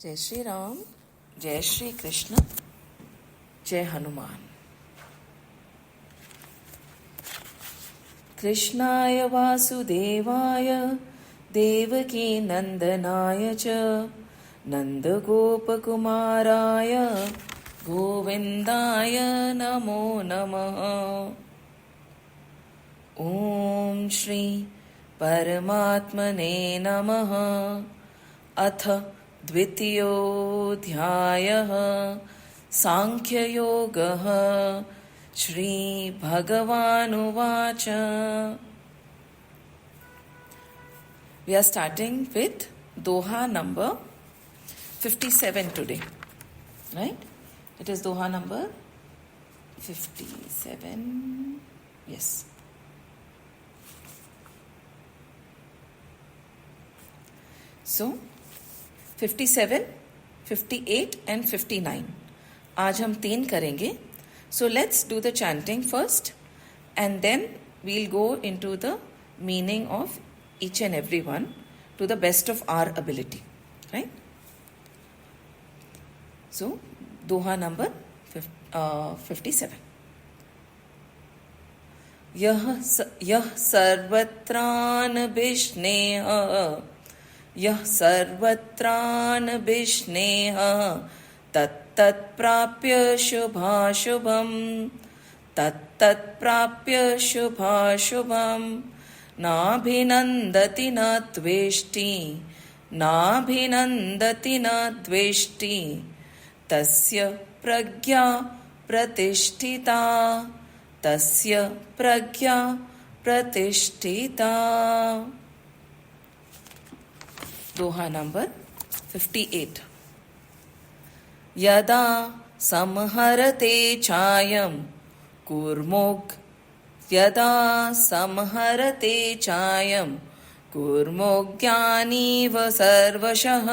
जय श्री राम, जय श्री कृष्ण, जय हनुमान। कृष्णाय वासुदेवाय देवकी नंदनाय च नंदगोपकुमाराय गोविंदाय नमो नमः। ओम श्री परमात्मने नमः। अथ द्वितीयोऽध्यायः सांख्ययोगः। श्रीभगवानुवाच। We are starting with Doha number 57 today, right? It is Doha number 57, yes. So 57, 58 and 59 आज हम 3 करेंगे. So let's do the chanting first and then we'll go into the meaning of each and every one to the best of our ability, right? So Doha number 57. यह सर्वत्रानभिस्नेह यः सर्वत्रानभिस्नेह तत्तत्प्राप्य शुभाशुभम् तत्तत्प्राप्य शुभाशुभम् नाभिनन्दति न द्वेष्टि नाभिनन्दति न द्वेष्टि तस्य प्रज्ञा प्रतिष्ठिता तस्य प्रज्ञा प्रतिष्ठिता. दोहा नंबर 58. यदा संहरते चायं कूर्मोग यदा संहरते चायं कूर्मोज्ञानीव सर्वशः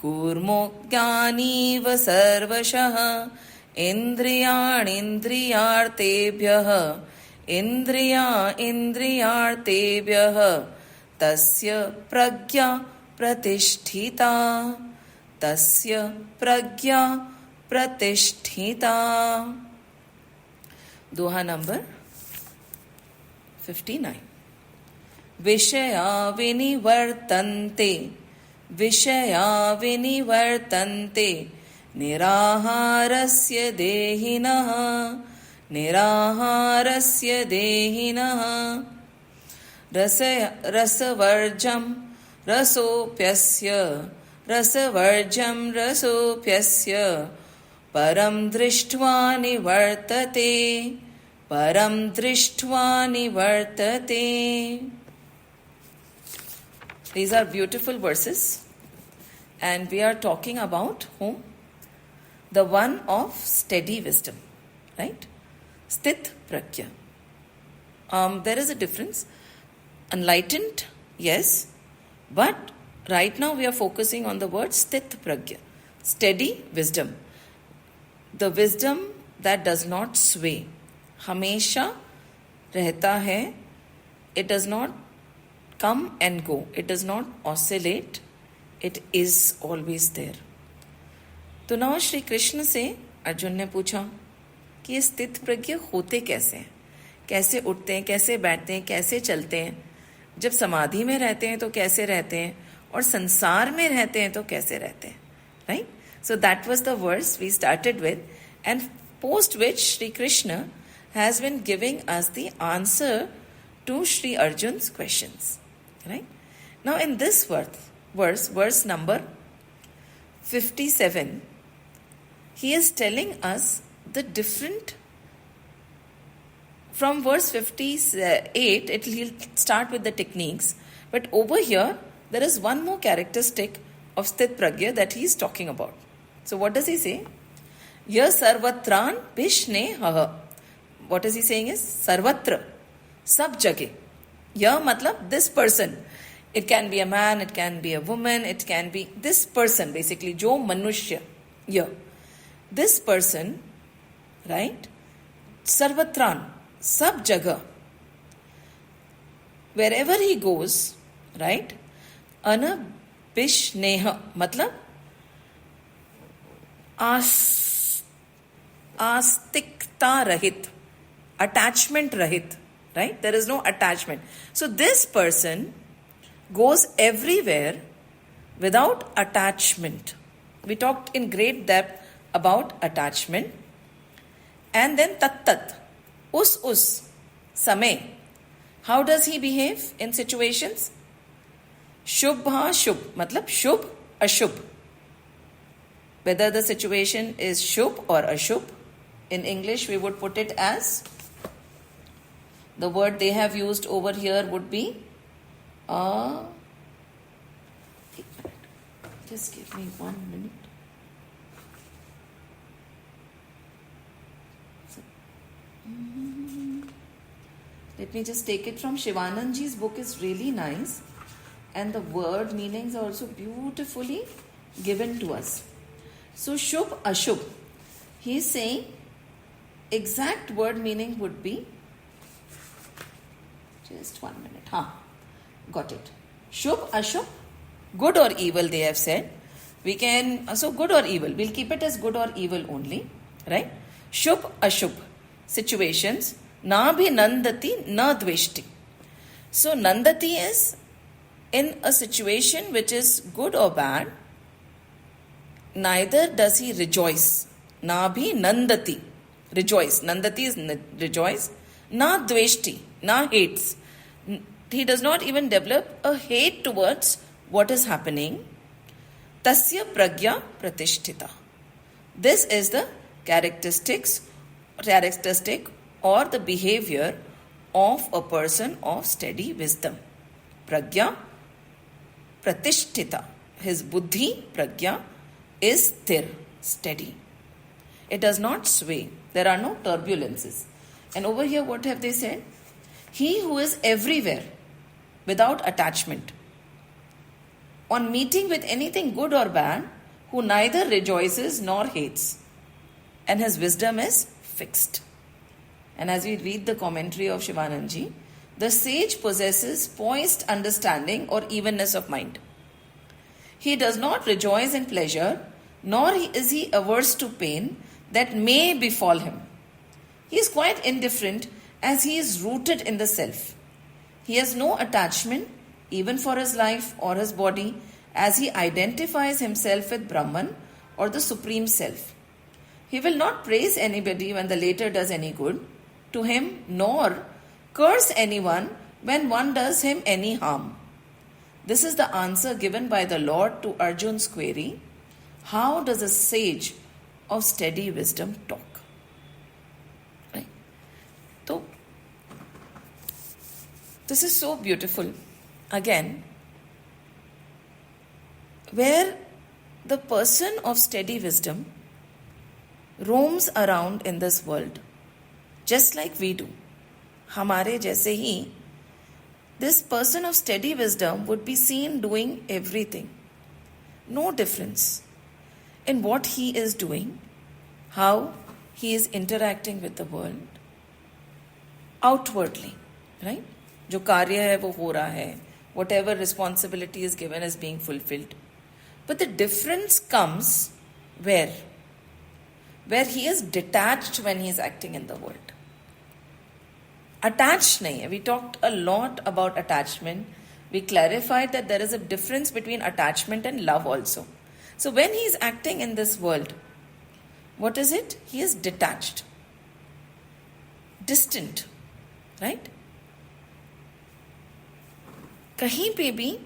कूर्मोज्ञानीव सर्वशः इन्द्रियाणीन्द्रियार्थेभ्यः इन्द्रियार्थेभ्यः तस्य प्रज्ञा प्रतिष्ठिता तस्य प्रज्ञा प्रतिष्ठिता. दोहा नंबर 59. विषया विनिवर्तन्ते निराहारस्य देहिनः रसवर्जं रसोप्यस्य परं दृष्ट्वा निवर्तते. These are beautiful verses and we are talking about whom? The one of steady wisdom, right? Sthit pragya. There is a difference. Enlightened, yes, but right now we are focusing on the word sthit pragya, steady wisdom. The wisdom that does not sway, हमेशा रहता है. It does not come and go. It does not oscillate. It is always there. तो नौ श्री कृष्ण से अर्जुन ने पूछा कि ये स्थित प्रज्ञ होते कैसे हैं, कैसे उठते हैं, कैसे बैठते हैं, कैसे चलते हैं, जब समाधि में रहते हैं तो कैसे रहते हैं, और संसार में रहते हैं तो कैसे रहते हैं, right? So that was the verse we started with and post which Shri Krishna has been giving us the answer to Shri Arjun's questions, right? Now in this verse number 57, he is telling us the different. From verse 58, he'll start with the techniques, but over here there is one more characteristic of sthit pragya that he is talking about. So what does he say? Ya sarvatran bishneha. What is he saying is sarvatra, sab jagah. Ya matlab this person. It can be a man, it can be a woman, it can be this person, basically jo manushya. Ya this person, right? Sarvatran, sab jagah, wherever he goes, right? Anabishneha, matlab Astikta rahit, attachment rahit, right? There is no attachment. So this person goes everywhere without attachment. We talked in great depth about attachment. And then tat, us, samay. How does he behave in situations? Shubha shubh, matlab shubh ashubh. Whether the situation is shubh or ashubh, in English we would put it as, the word they have used over here would be, just give me 1 minute. Let me just take it from Shivananji's book. Is really nice, and the word meanings are also beautifully given to us. So shubh ashubh, he is saying exact word meaning would be, just 1 minute, got it. Shubh ashubh, good or evil, they have said. We can, so good or evil, we'll keep it as good or evil only, right? Shubh ashubh situations, na bhi nandati na dveshti. So nandati is in a situation which is good or bad, neither does he rejoice. Na bhi nandati, rejoice. Nandati is rejoice. Na dveshti, na hates. He does not even develop a hate towards what is happening. Tasya pragya pratishtita. This is the characteristic or the behavior of a person of steady wisdom. Pragya pratishtita. His buddhi, pragya, is sthir, steady. It does not sway. There are no turbulences. And over here, what have they said? He who is everywhere without attachment, on meeting with anything good or bad, who neither rejoices nor hates, and his wisdom is fixed. And as we read the commentary of Shivananji, the sage possesses poised understanding or evenness of mind. He does not rejoice in pleasure, nor is he averse to pain that may befall him. He is quite indifferent as he is rooted in the self. He has no attachment even for his life or his body, as he identifies himself with Brahman or the Supreme Self. He will not praise anybody when the latter does any good to him, nor curse anyone when one does him any harm. This is the answer given by the Lord to Arjun's query, how does a sage of steady wisdom talk? Right? So, this is so beautiful. Again, where the person of steady wisdom roams around in this world, just like we do. Hamare jaise hi, this person of steady wisdom would be seen doing everything. No difference in what he is doing, how he is interacting with the world, outwardly, right? जो कार्य है वो हो रहा है, whatever responsibility is given is being fulfilled. But the difference comes where he is detached when he is acting in the world. Attached nahi hai. We talked a lot about attachment. We clarified that there is a difference between attachment and love also. So when he is acting in this world, what is it? He is detached, distant, right? कहीं पे भी,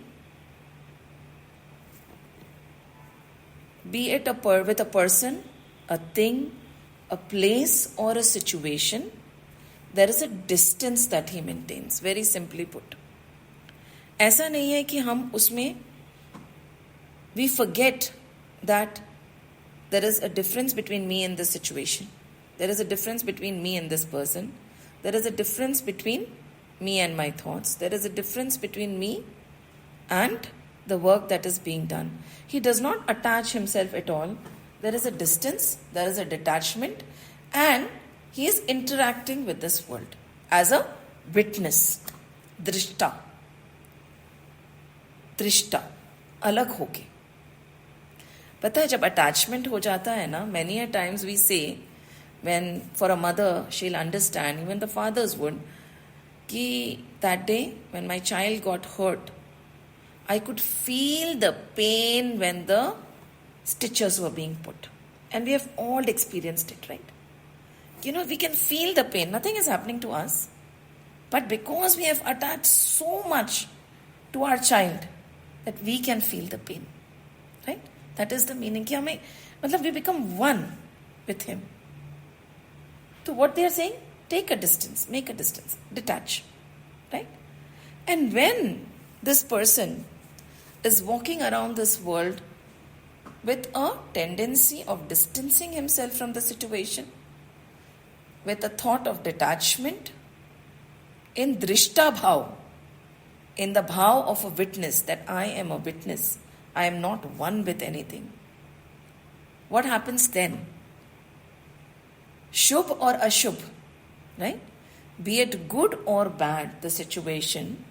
be it with a person, a thing, a place or a situation, there is a distance that he maintains, very simply put. ऐसा नहीं है कि हम उसमें we forget that there is a difference between me and this situation. There is a difference between me and this person. There is a difference between me and my thoughts. There is a difference between me and the work that is being done. He does not attach himself at all. There is a distance, there is a detachment, and he is interacting with this world as a witness. Drishta, alag hoke. पता है जब attachment हो जाता है ना, many a times we say when for a mother she'll understand, even the fathers would, कि that day when my child got hurt, I could feel the pain when the stitches were being put. And we have all experienced it, right? You know, we can feel the pain. Nothing is happening to us. But because we have attached so much to our child, that we can feel the pain, right? That is the meaning. कि हमें मतलब we become one with him. So what they are saying, take a distance, make a distance, detach, right? And when this person is walking around this world with a tendency of distancing himself from the situation, with a thought of detachment, in drishta bhav, in the bhav of a witness, that I am a witness, I am not one with anything. What happens then? Shubh or ashubh, right? Be it good or bad, the situation,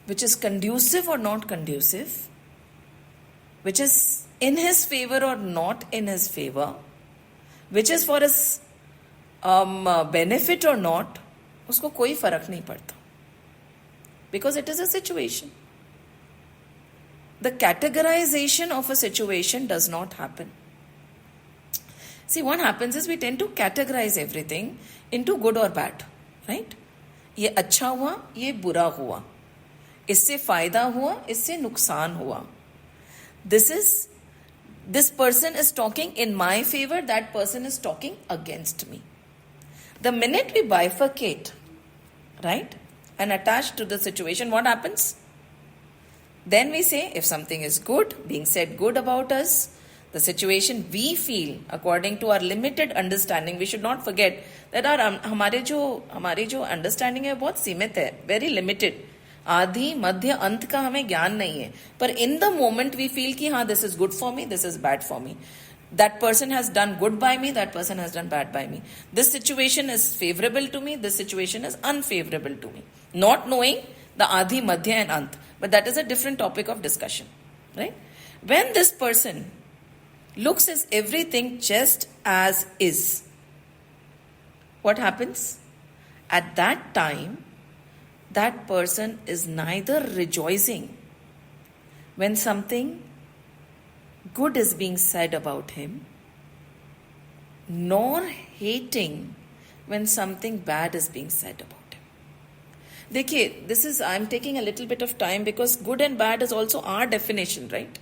which is conducive or not conducive, which is in his favor or not in his favor, which is for his benefit or not, उसको कोई फर्क नहीं पड़ता. Because it is a situation. The categorization of a situation does not happen. See, what happens is we tend to categorize everything into good or bad, right? ये अच्छा हुआ, ये बुरा हुआ, इससे फायदा हुआ, इससे नुकसान हुआ. This person is talking in my favor, that person is talking against me. The minute we bifurcate, right, and attach to the situation, what happens? Then we say, if something is good, being said good about us, the situation we feel according to our limited understanding, we should not forget that हमारी जो understanding है बहुत सीमित है, very limited. आदि मध्य अंत का हमें ज्ञान नहीं है. पर in the moment we feel कि हाँ, this is good for me, this is bad for me. That person has done good by me, that person has done bad by me. This situation is favorable to me, this situation is unfavorable to me. Not knowing the Adi, Madhya and Ant. But that is a different topic of discussion. Right? When this person looks at everything just as is, what happens? At that time, that person is neither rejoicing when something good is being said about him, nor hating when something bad is being said about him. देखिए, I'm taking a little bit of time because good and bad is also our definition, right?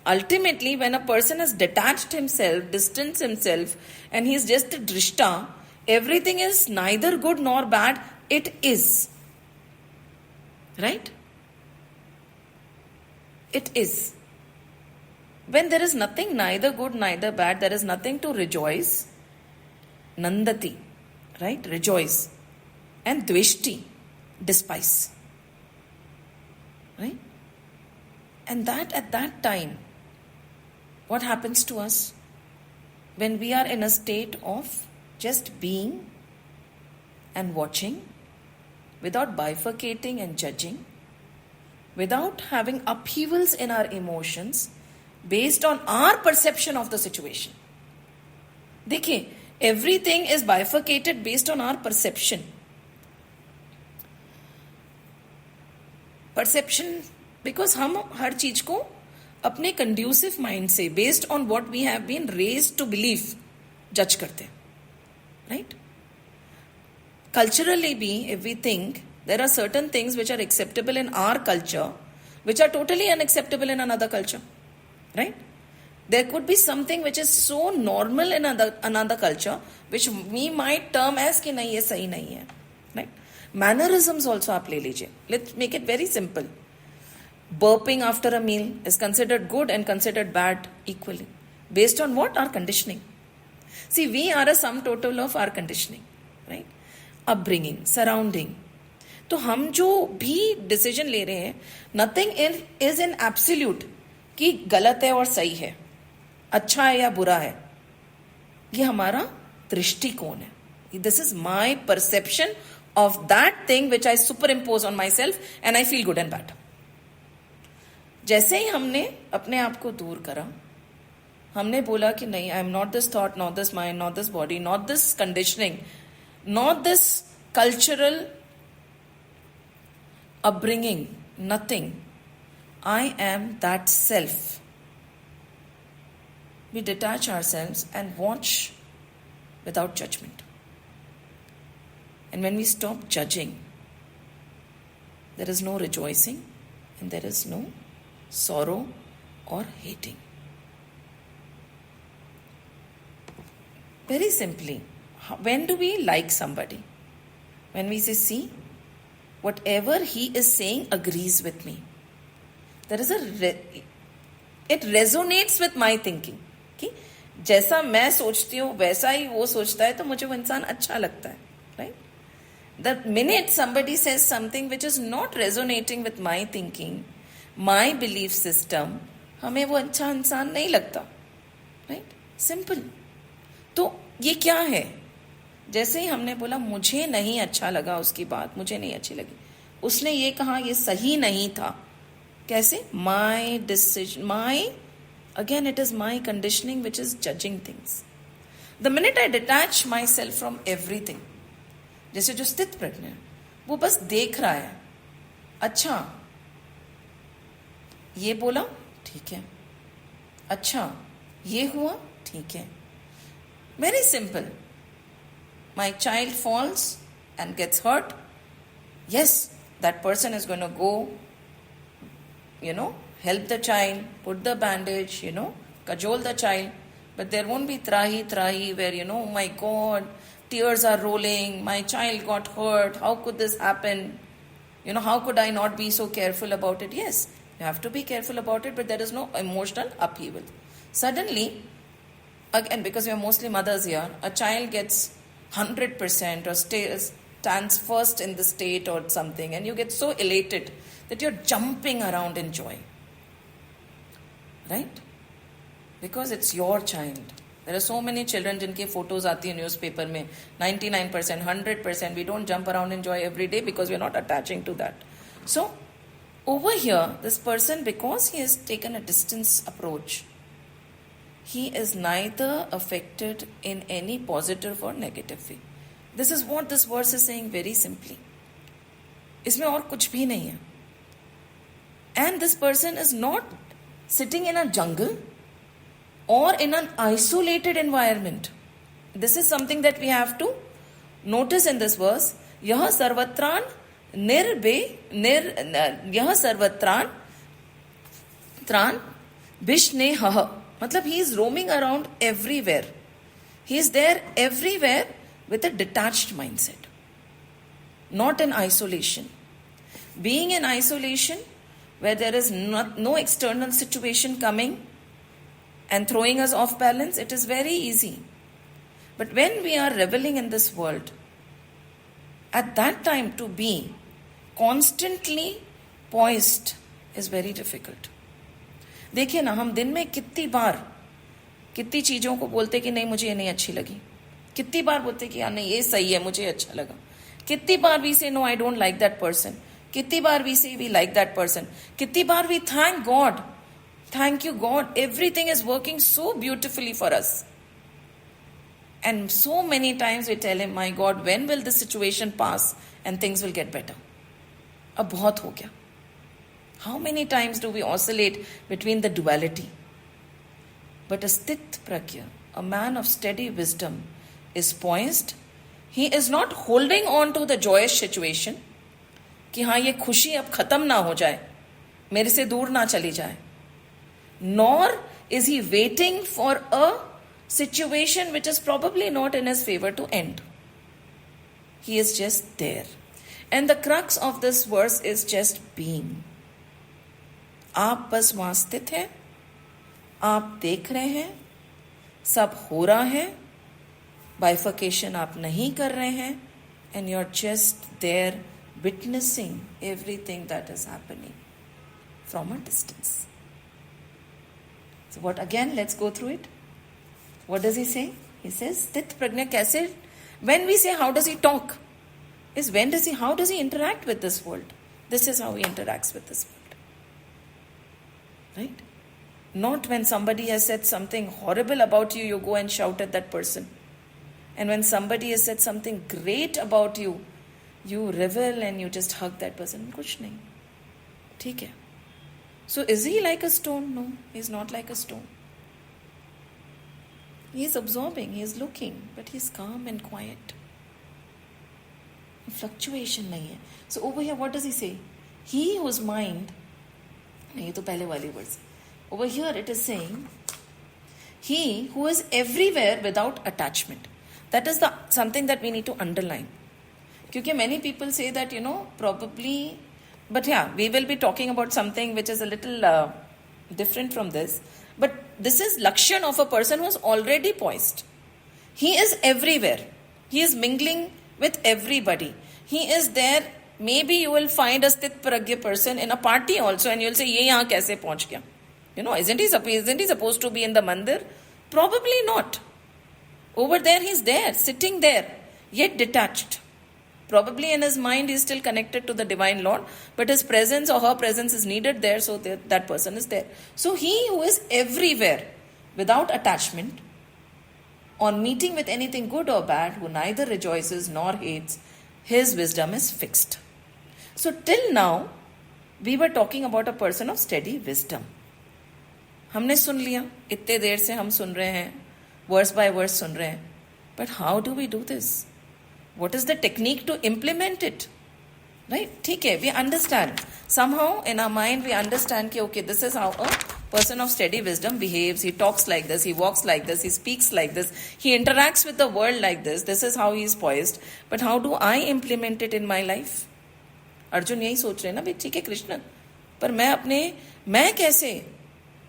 Ultimately, when a person has detached himself, distanced himself, and he is just a drishta, everything is neither good nor bad, it is. Right? It is. When there is nothing neither good, neither bad, there is nothing to rejoice. Nandati, right? Rejoice. And dveshti, despise. Right? And that at that time, what happens to us? When we are in a state of just being and watching, without bifurcating and judging, without having upheavals in our emotions, based on our perception of the situation. देखिए, everything is bifurcated based on our perception. Perception, because हम हर चीज को अपने conducive mind से, based on what we have been raised to believe, judge करते हैं. Right? Culturally भी, if we think, there are certain things which are acceptable in our culture, which are totally unacceptable in another culture. Right? There could be something which is so normal in another culture, which we might term as कि नहीं ये सही नहीं है. Right? Mannerisms also आप ले लीजिए. Let's make it very simple. Burping after a meal is considered good and considered bad equally. Based on what? Our conditioning. See, we are a sum total of our conditioning. Right? Upbringing, surrounding. तो हम जो भी decision ले रहे हैं, nothing is in absolute कि गलत है और सही है, अच्छा है या बुरा है. ये हमारा दृष्टिकोण है. This is my perception of that thing which I superimpose on myself and I feel good and bad. जैसे ही हमने अपने आप को दूर करा, हमने बोला कि नहीं, आई am not this thought, not this mind, not this body, not this conditioning, not this cultural upbringing, nothing. I am that self. We detach ourselves and watch without judgment. And when we stop judging, there is no rejoicing and there is no sorrow or hating. Very simply, when do we like somebody? When we say, see, whatever he is saying agrees with me. There is it resonates with my thinking. कि जैसा मैं सोचती हूँ वैसा ही वो सोचता है, तो मुझे वो इंसान अच्छा लगता है. Right? The minute somebody says something which is not resonating with my thinking, my belief system, हमें वो अच्छा इंसान नहीं लगता. Right? Simple. तो ये क्या है? जैसे ही हमने बोला मुझे नहीं अच्छा लगा उसकी बात, मुझे नहीं अच्छी लगी, उसने ये कहा ये सही नहीं था. कैसे? My decision, my, again it is my conditioning which is judging things. The minute I detach my self from everything, जैसे जो स्थित प्रज्ञ है वो बस देख रहा है, अच्छा ये बोला ठीक है, अच्छा ये हुआ ठीक है. Very simple. My child falls and gets hurt. Yes, that person is going to go, help the child, put the bandage, cajole the child. But there won't be trahi, where, oh my God, tears are rolling, my child got hurt, how could this happen? How could I not be so careful about it? Yes, you have to be careful about it, but there is no emotional upheaval. Suddenly, again, because we are mostly mothers here, a child gets 100% or stands first in the state or something, and you get so elated that you're jumping around in joy. Right? Because it's your child. There are so many children jinke photos aati hai newspaper mein, 99%, 100%. We don't jump around in joy every day because we're not attaching to that. So, over here, this person, because he has taken a distance approach, he is neither affected in any positive or negative way. This is what this verse is saying very simply. इसमें और कुछ भी नहीं है. And this person is not sitting in a jungle or in an isolated environment. This is something that we have to notice in this verse. यह सर्वत्रान यह सर्वत्रान त्रान विष्णेह. मतलब he is roaming around everywhere. He is there everywhere with a detached mindset, not in isolation. Being in isolation, where there is no external situation coming and throwing us off balance, it is very easy. But when we are reveling in this world, at that time to be constantly poised is very difficult. देखिए ना, हम दिन में कितनी चीज़ों को बोलते कि नहीं मुझे ये नहीं अच्छी लगी, कितनी बार बोलते कि यार नहीं ये सही है मुझे अच्छा लगा, कितनी बार we say no I don't like that person, कितनी बार we say we like that person, कितनी बार we thank God, thank you God, everything is working so beautifully for us. And so many times we tell him, my God, when will this situation pass and things will get better? अब बहुत हो गया. How many times do we oscillate between the duality? But a sthit pragya, a man of steady wisdom, is poised. He is not holding on to the joyous situation कि हाँ ये खुशी अब खत्म ना हो जाए, मेरे से दूर ना चली जाए. Nor is he waiting for a situation which is probably not in his favor to end. He is just there. And the crux of this verse is just being. आप बस वहां स्थित हैं, आप देख रहे हैं, सब हो रहा है, बाइफिकेशन आप नहीं कर रहे हैं, and you're just there witnessing everything that is happening from a distance. So what again, let's go through it. What does he say? He says, Sthit Prajna kaise? When we say how does he talk, is how does he interact with this world? This is how he interacts with this world. right? Not when somebody has said something horrible about you, you go and shout at that person. And when somebody has said something great about you, you revel and you just hug that person. Kuch nahi. ठीक है. So is he like a stone? No, he's not like a stone. He is absorbing, he is looking, but he's calm and quiet. Fluctuation nahi hai. So over here, what does he say? He whose mind, nahi, ye to pehle wali words. Over here it is saying, he who is everywhere without attachment. That is something that we need to underline. Because many people say that, probably, but yeah, we will be talking about something which is a little different from this. But this is Lakshan of a person who is already poised. He is everywhere. He is mingling with everybody. He is there. Maybe you will find a Sthit Pragya person in a party also and you will say, ye yahan kaise pahunch gaya? Isn't he supposed to be in the mandir? Probably not. Over there, he's there, sitting there, yet detached. Probably in his mind, he's still connected to the Divine Lord, but his presence or her presence is needed there, so that person is there. So he who is everywhere, without attachment, on meeting with anything good or bad, who neither rejoices nor hates, his wisdom is fixed. So till now, we were talking about a person of steady wisdom. हमने सुन लिया, इतने देर से हम सुन रहे हैं, verse bye verse सुन रहे हैं. But how do we do this? What is the technique to implement it? Right? ठीक है, we understand. Somehow in our mind we understand कि okay, this is how a person of steady wisdom behaves. He talks like this, he walks like this, he speaks like this, he interacts with the world like this. This is how he is poised. But how do I implement it in my life? Arjun यही सोच रहे हैं ना भाई, ठीक है कृष्ण, पर मैं कैसे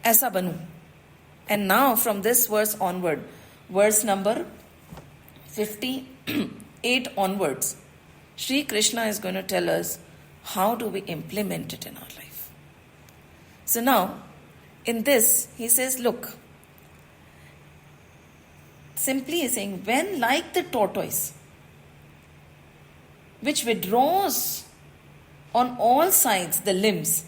ऐसा बनूं? And now from this verse onward, verse number 58 onwards, Shri Krishna is going to tell us how do we implement it in our life. So now, in this, he says, look, simply he's saying, when like the tortoise, which withdraws on all sides the limbs,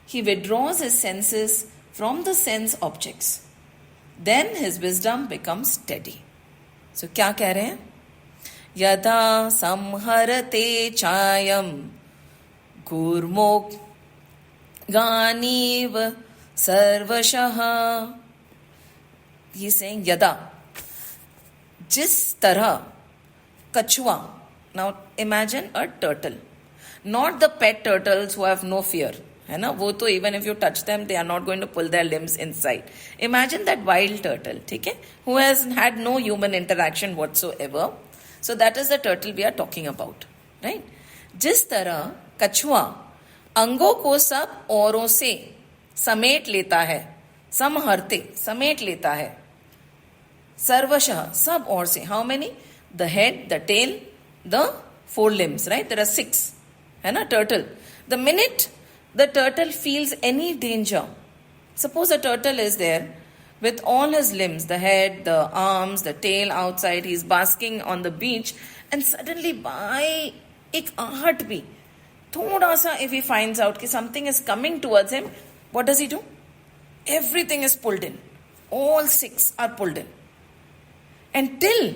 he withdraws his senses from the sense objects, then his wisdom becomes steady. So क्या कह रहे हैं? यदा संहरते chime गुर्मोक गानीव सर्वशः. He is saying यदा, जिस तरह कछुआ. Now imagine a turtle, not the pet turtles who have no fear. है ना, वो तो even if you touch them, they are not going to pull their limbs inside. Imagine that wild turtle, ठीक है, who has had no human interaction whatsoever. So that is the turtle we are talking about, right? जिस तरह कछुआ अंगों को सब औरों से समेट लेता है, समहरते समेट लेता है, सर्वशः सब और से. How many? The head, the tail, the four limbs, right? There are 6, है ना, turtle. The minute the turtle feels any danger, suppose a turtle is there with all his limbs, the head, the arms, the tail outside, he's basking on the beach, and suddenly by एक आहट भी थोड़ा सा, if he finds out कि something is coming towards him, what does he do? Everything is pulled in. All 6 are pulled in. Until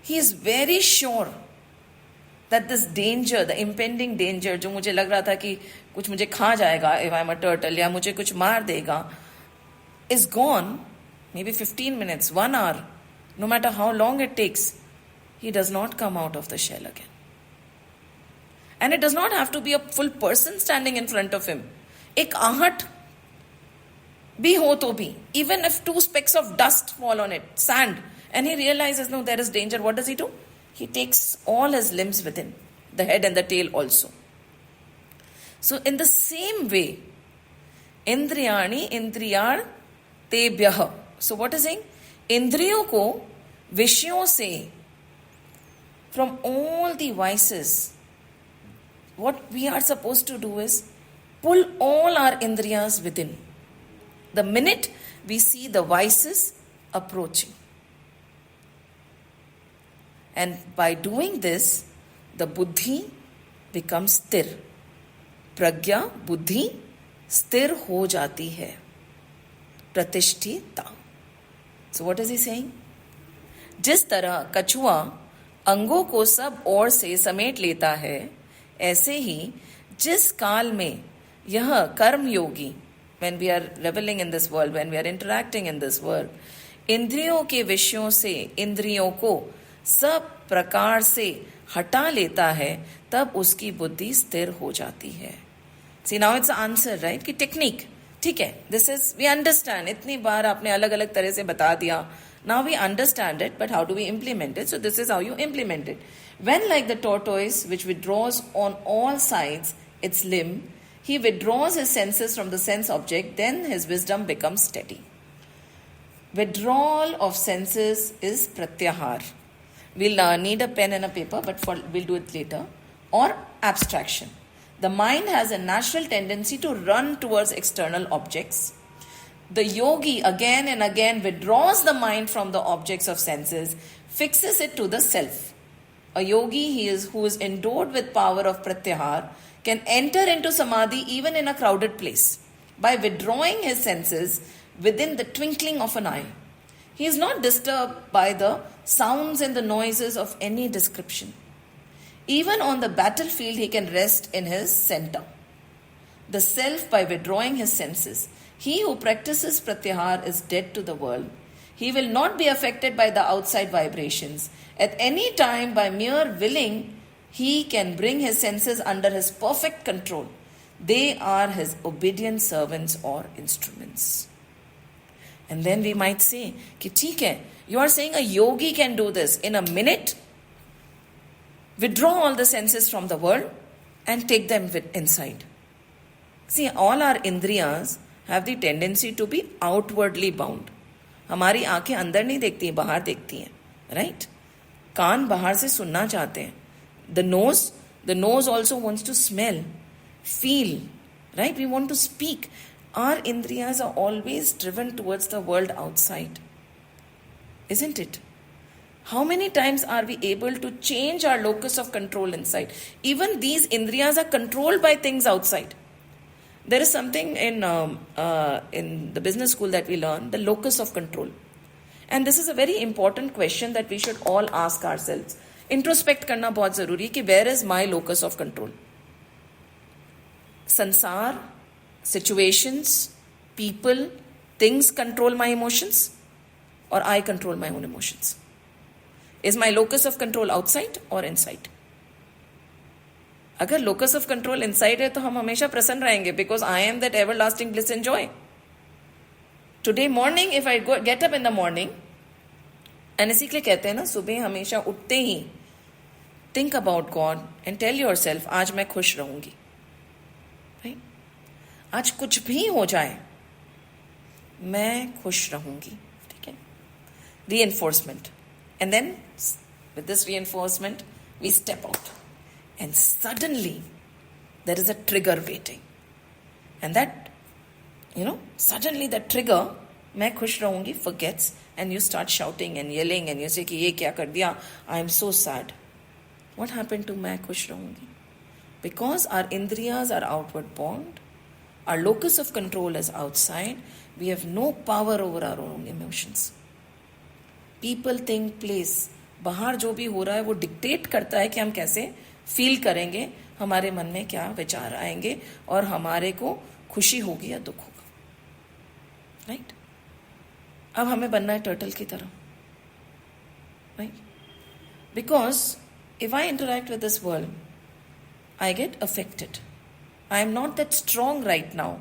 he is very sure that this danger, the impending danger, जो मुझे लग रहा था कि कुछ मुझे खा जाएगा, if I'm a turtle, या मुझे कुछ मार देगा, is gone, maybe 15 minutes, 1 hour, no matter how long it takes, he does not come out of the shell again. And it does not have to be a full person standing in front of him. एक आहट भी हो तो भी, even if 2 specks of dust fall on it, sand, and he realizes, no, there is danger, what does he do? He takes all his limbs within, the head and the tail also. So in the same way, Indriyani Indriyar Tebhyah. So what is saying? Indriyo ko vishyon se, from all the vices, what we are supposed to do is pull all our indriyas within. The minute we see the vices approaching. And by doing this, the buddhi becomes sthir. Pragya, buddhi, sthir ho jati hai. प्रतिष्ठिता. So what is he saying? जिस तरह कछुआ अंगों को सब ओर से समेट लेता है, ऐसे ही जिस काल में यह कर्म योगी, when we are reveling in this world, when we are interacting in this world, इंद्रियों के विषयों से इंद्रियों को सब प्रकार से हटा लेता है, तब उसकी बुद्धि स्थिर हो जाती है. See, now it's the answer, right? कि टेक्निक ठीक है, this is we understand. इतनी बार आपने अलग अलग तरह से बता दिया. Now we understand it, but how do we implement it? So this is how you implement it. When, like the tortoise, which withdraws on all sides its limb, he withdraws his senses from the sense object, then his wisdom becomes steady. Withdrawal of senses is pratyahar. We'll need a pen and a paper, but we'll do it later. Or abstraction. The mind has a natural tendency to run towards external objects. The yogi again and again withdraws the mind from the objects of senses, fixes it to the self. A yogi who is endowed with power of pratyahar can enter into samadhi even in a crowded place by withdrawing his senses within the twinkling of an eye. He is not disturbed by the sounds and the noises of any description. Even on the battlefield, he can rest in his center, the self, by withdrawing his senses. He who practices pratyahar is dead to the world. He will not be affected by the outside vibrations. At any time, by mere willing, he can bring his senses under his perfect control. They are his obedient servants or instruments. And then we might say, कि ठीक है, you are saying a yogi can do this in a minute, withdraw all the senses from the world and take them inside. See, all our indriyas have the tendency to be outwardly bound. हमारी आंखें अंदर नहीं देखती हैं, बाहर देखती हैं, right? कान बाहर से सुनना चाहते हैं. The nose also wants to smell, feel, right? We want to speak. Our indriyas are always driven towards the world outside, isn't it? How many times are we able to change our locus of control inside? Even these indriyas are controlled by things outside. There is something in the business school that we learn, the locus of control. And this is a very important question that we should all ask ourselves. Introspect करना बहुत ज़रूरी है कि where is my locus of control? संसार, situations, people, things control my emotions, or I control my own emotions? Is my locus of control outside or inside? अगर locus of control inside है तो हम हमेशा प्रसन्न रहेंगे, because I am that everlasting bliss and joy. Today morning, if I get up in the morning, and इसी के लिए कहते हैं ना, सुबह हमेशा उठते ही think about God and tell yourself, आज मैं खुश रहूंगी. Right? आज कुछ भी हो जाए, मैं खुश रहूंगी. ठीक है? Reinforcement. And then, with this reinforcement, we step out. And suddenly, there is a trigger waiting. And that, suddenly that trigger, मैं खुश रहूंगी, forgets, and you start shouting and yelling and you say कि ये क्या कर दिया, I am so sad. What happened to मैं खुश रहूंगी? Because our indriyas are outward bound, our locus of control is outside, we have no power over our own emotions. People, thing, place, बाहर जो भी हो रहा है वो डिक्टेट करता है कि हम कैसे फील करेंगे, हमारे मन में क्या विचार आएंगे और हमारे को खुशी होगी या दुख होगा. राइट? अब हमें बनना है टर्टल की तरह. Right? Because if I interact with this world, I get affected. I am not that strong right now.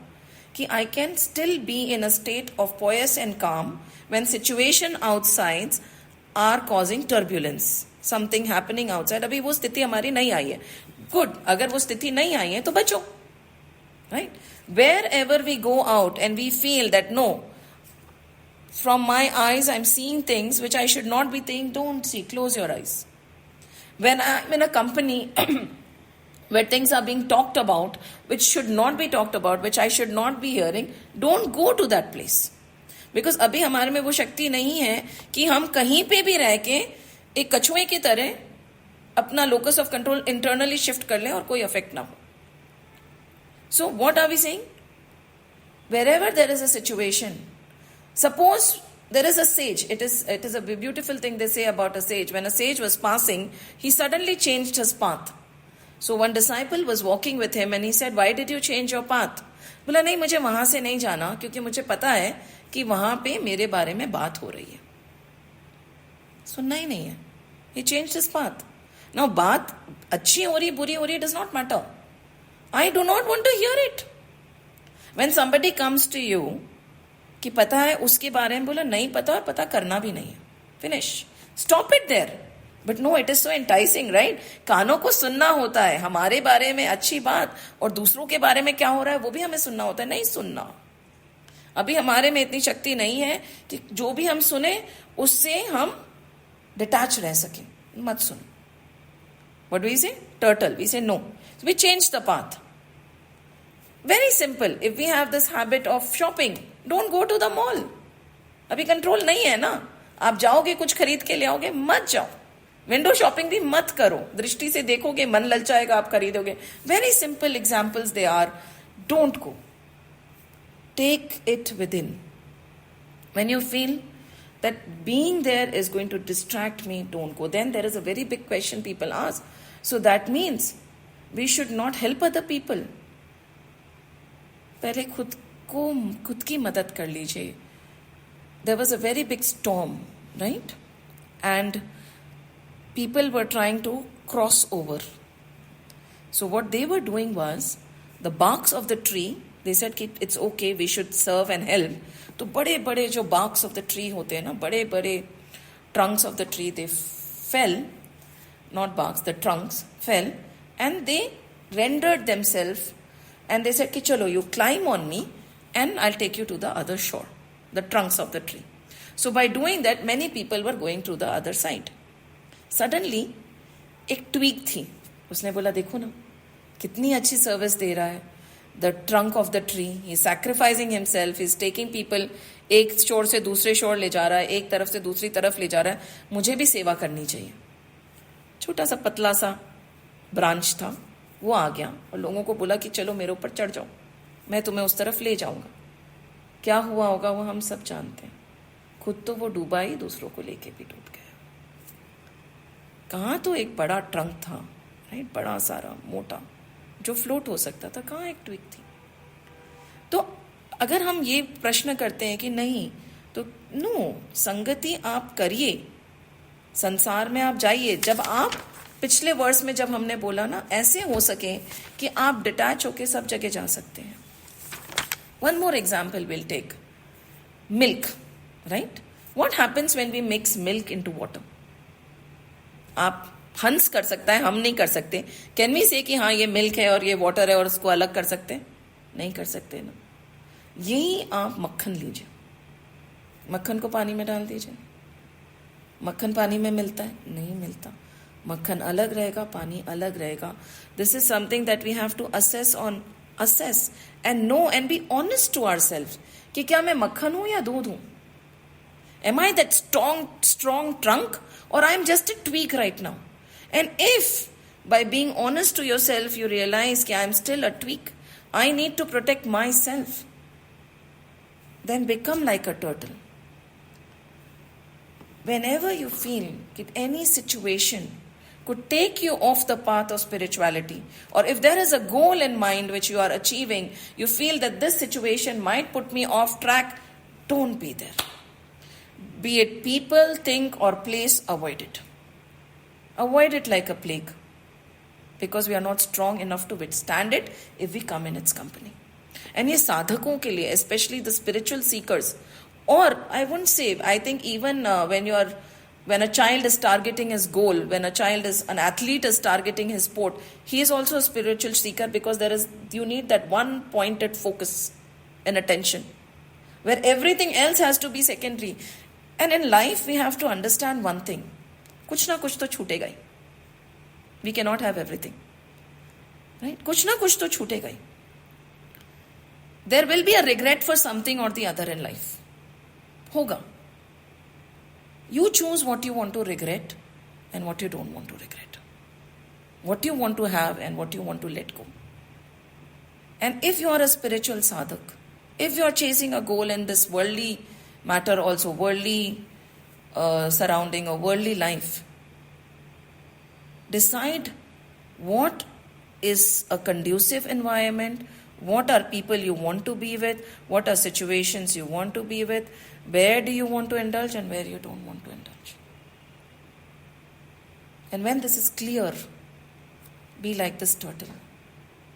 Ki I can still be in a state of poise and calm when situation outside are causing turbulence. Something happening outside. अभी वो स्थिति हमारी नहीं आई है. Good. अगर वो स्थिति नहीं आई है तो बचो. Right? Wherever we go out and we feel that no, from my eyes I'm seeing things which I should not be seeing, don't see. Close your eyes. When I'm in a company where things are being talked about, which should not be talked about, which I should not be hearing, don't go to that place. Because अभी हमारे में वो शक्ति नहीं है कि हम कहीं पे भी रह के एक कछुए की तरह अपना locus of control internally shift कर लें और कोई effect ना हो. So what are we saying? Wherever there is a situation Suppose there is a sage. It is a beautiful thing they say about a sage. When a sage was passing, he suddenly changed his path. So one disciple was walking with him and he said, "Why did you change your path?" बोला, नहीं, मुझे वहां से नहीं जाना क्योंकि मुझे पता है कि वहां पे मेरे बारे में बात हो रही है. सुनना ही नहीं है. He changed his path. Now बात अच्छी हो रही बुरी हो रही does not matter. I do not want to hear it. When somebody comes to you कि पता है उसके बारे में, बोला नहीं पता और पता करना भी नहीं है. Finish. Stop it there. But no, it is so enticing, right? कानों को सुनना होता है हमारे बारे में अच्छी बात, और दूसरों के बारे में क्या हो रहा है वो भी हमें सुनना होता है. नहीं सुनना. अभी हमारे में इतनी शक्ति नहीं है कि जो भी हम सुने उससे हम डिटैच रह सके. मत सुन. What do we say? Turtle. We say no. So we change the path. Very simple. If we have this habit of shopping, don't go to the mall. अभी कंट्रोल नहीं है ना. आप जाओगे कुछ खरीद के ले आओगे, मत जाओ. विंडो शॉपिंग भी मत करो. दृष्टि से देखोगे, मन ललचाएगा, आप खरीदोगे. Very simple examples they are. Don't go. Take it within. When you feel that being there is going to distract me, don't go. Then there is a very big question people ask. So that means we should not help other people. पहले खुद की मदद कर लीजिए. There was a very big storm, right? And people were trying to cross over. So what they were doing was, the barks of the tree, they said कि it's okay, we should serve and help. तो बड़े बड़े जो barks of the tree होते हैं ना, बड़े बड़े trunks of the tree, they fell, not barks, the trunks fell, and they rendered themselves, and they said कि चलो, you climb on me and I'll take you to the other shore, the trunks of the tree. So by doing that, many people were going to the other side. Suddenly एक tweak थी. उसने बोला, देखो ना कितनी अच्छी service दे रहा है. The trunk of the tree, he is sacrificing himself, he is taking people, एक शोर से दूसरे शोर ले जा रहा है, एक तरफ से दूसरी तरफ ले जा रहा है. मुझे भी सेवा करनी चाहिए. छोटा सा पतला सा ब्रांच था, वो आ गया और लोगों को बोला कि चलो मेरे ऊपर चढ़ जाओ, मैं तुम्हें उस तरफ ले जाऊंगा. क्या हुआ होगा वो हम सब जानते हैं. खुद तो वो डूबा ही, दूसरों को लेके भी डूब गया. कहाँ तो एक बड़ा ट्रंक था, राइट, बड़ा सारा मोटा जो फ्लोट हो सकता था, कहाँ एक ट्विक थी. तो अगर हम ये प्रश्न करते हैं कि नहीं, तो नो, संगति आप करिए, संसार में आप जाइए. जब आप पिछले वर्ष में जब हमने बोला ना, ऐसे हो सके कि आप डिटैच होके सब जगह जा सकते हैं. One more example will take milk, right. What happens when we mix milk into water? आप हंस कर सकता है, हम नहीं कर सकते. कैन वी से कि हाँ ये मिल्क है और ये वाटर है और उसको अलग कर सकते हैं? नहीं कर सकते ना. यही आप मक्खन लीजिए, मक्खन को पानी में डाल दीजिए. मक्खन पानी में मिलता है? नहीं मिलता. मक्खन अलग रहेगा, पानी अलग रहेगा. This is something that we have to assess and know and be honest to ourselves कि क्या मैं मक्खन हूं या दूध हूं? Am I that strong trunk, or I am just a tweak right now? And if by being honest to yourself you realize that I am still a tweak, I need to protect myself, then become like a turtle. Whenever you feel that any situation could take you off the path of spirituality, or if there is a goal in mind which you are achieving, you feel that this situation might put me off track, don't be there. Be it people, thing or place, avoid it. Avoid it like a plague, because we are not strong enough to withstand it if we come in its company. And ये साधकों के लिए, especially the spiritual seekers, or I wouldn't say, I think even when a child is targeting his goal, when an athlete is targeting his sport, he is also a spiritual seeker, because you need that one pointed focus and attention, where everything else has to be secondary. And in life, we have to understand one thing. कुछ ना कुछ तो छूटेगा ही. We cannot have everything. Right? कुछ ना कुछ तो छूटेगा ही. There will be a regret for something or the other in life. होगा. You choose what you want to regret and what you don't want to regret. What you want to have and what you want to let go. And if you are a spiritual sadhak, if you are chasing a goal in this worldly matter also worldly surrounding or worldly life. Decide what is a conducive environment, what are people you want to be with, what are situations you want to be with, where do you want to indulge and where you don't want to indulge. And when this is clear, be like this turtle.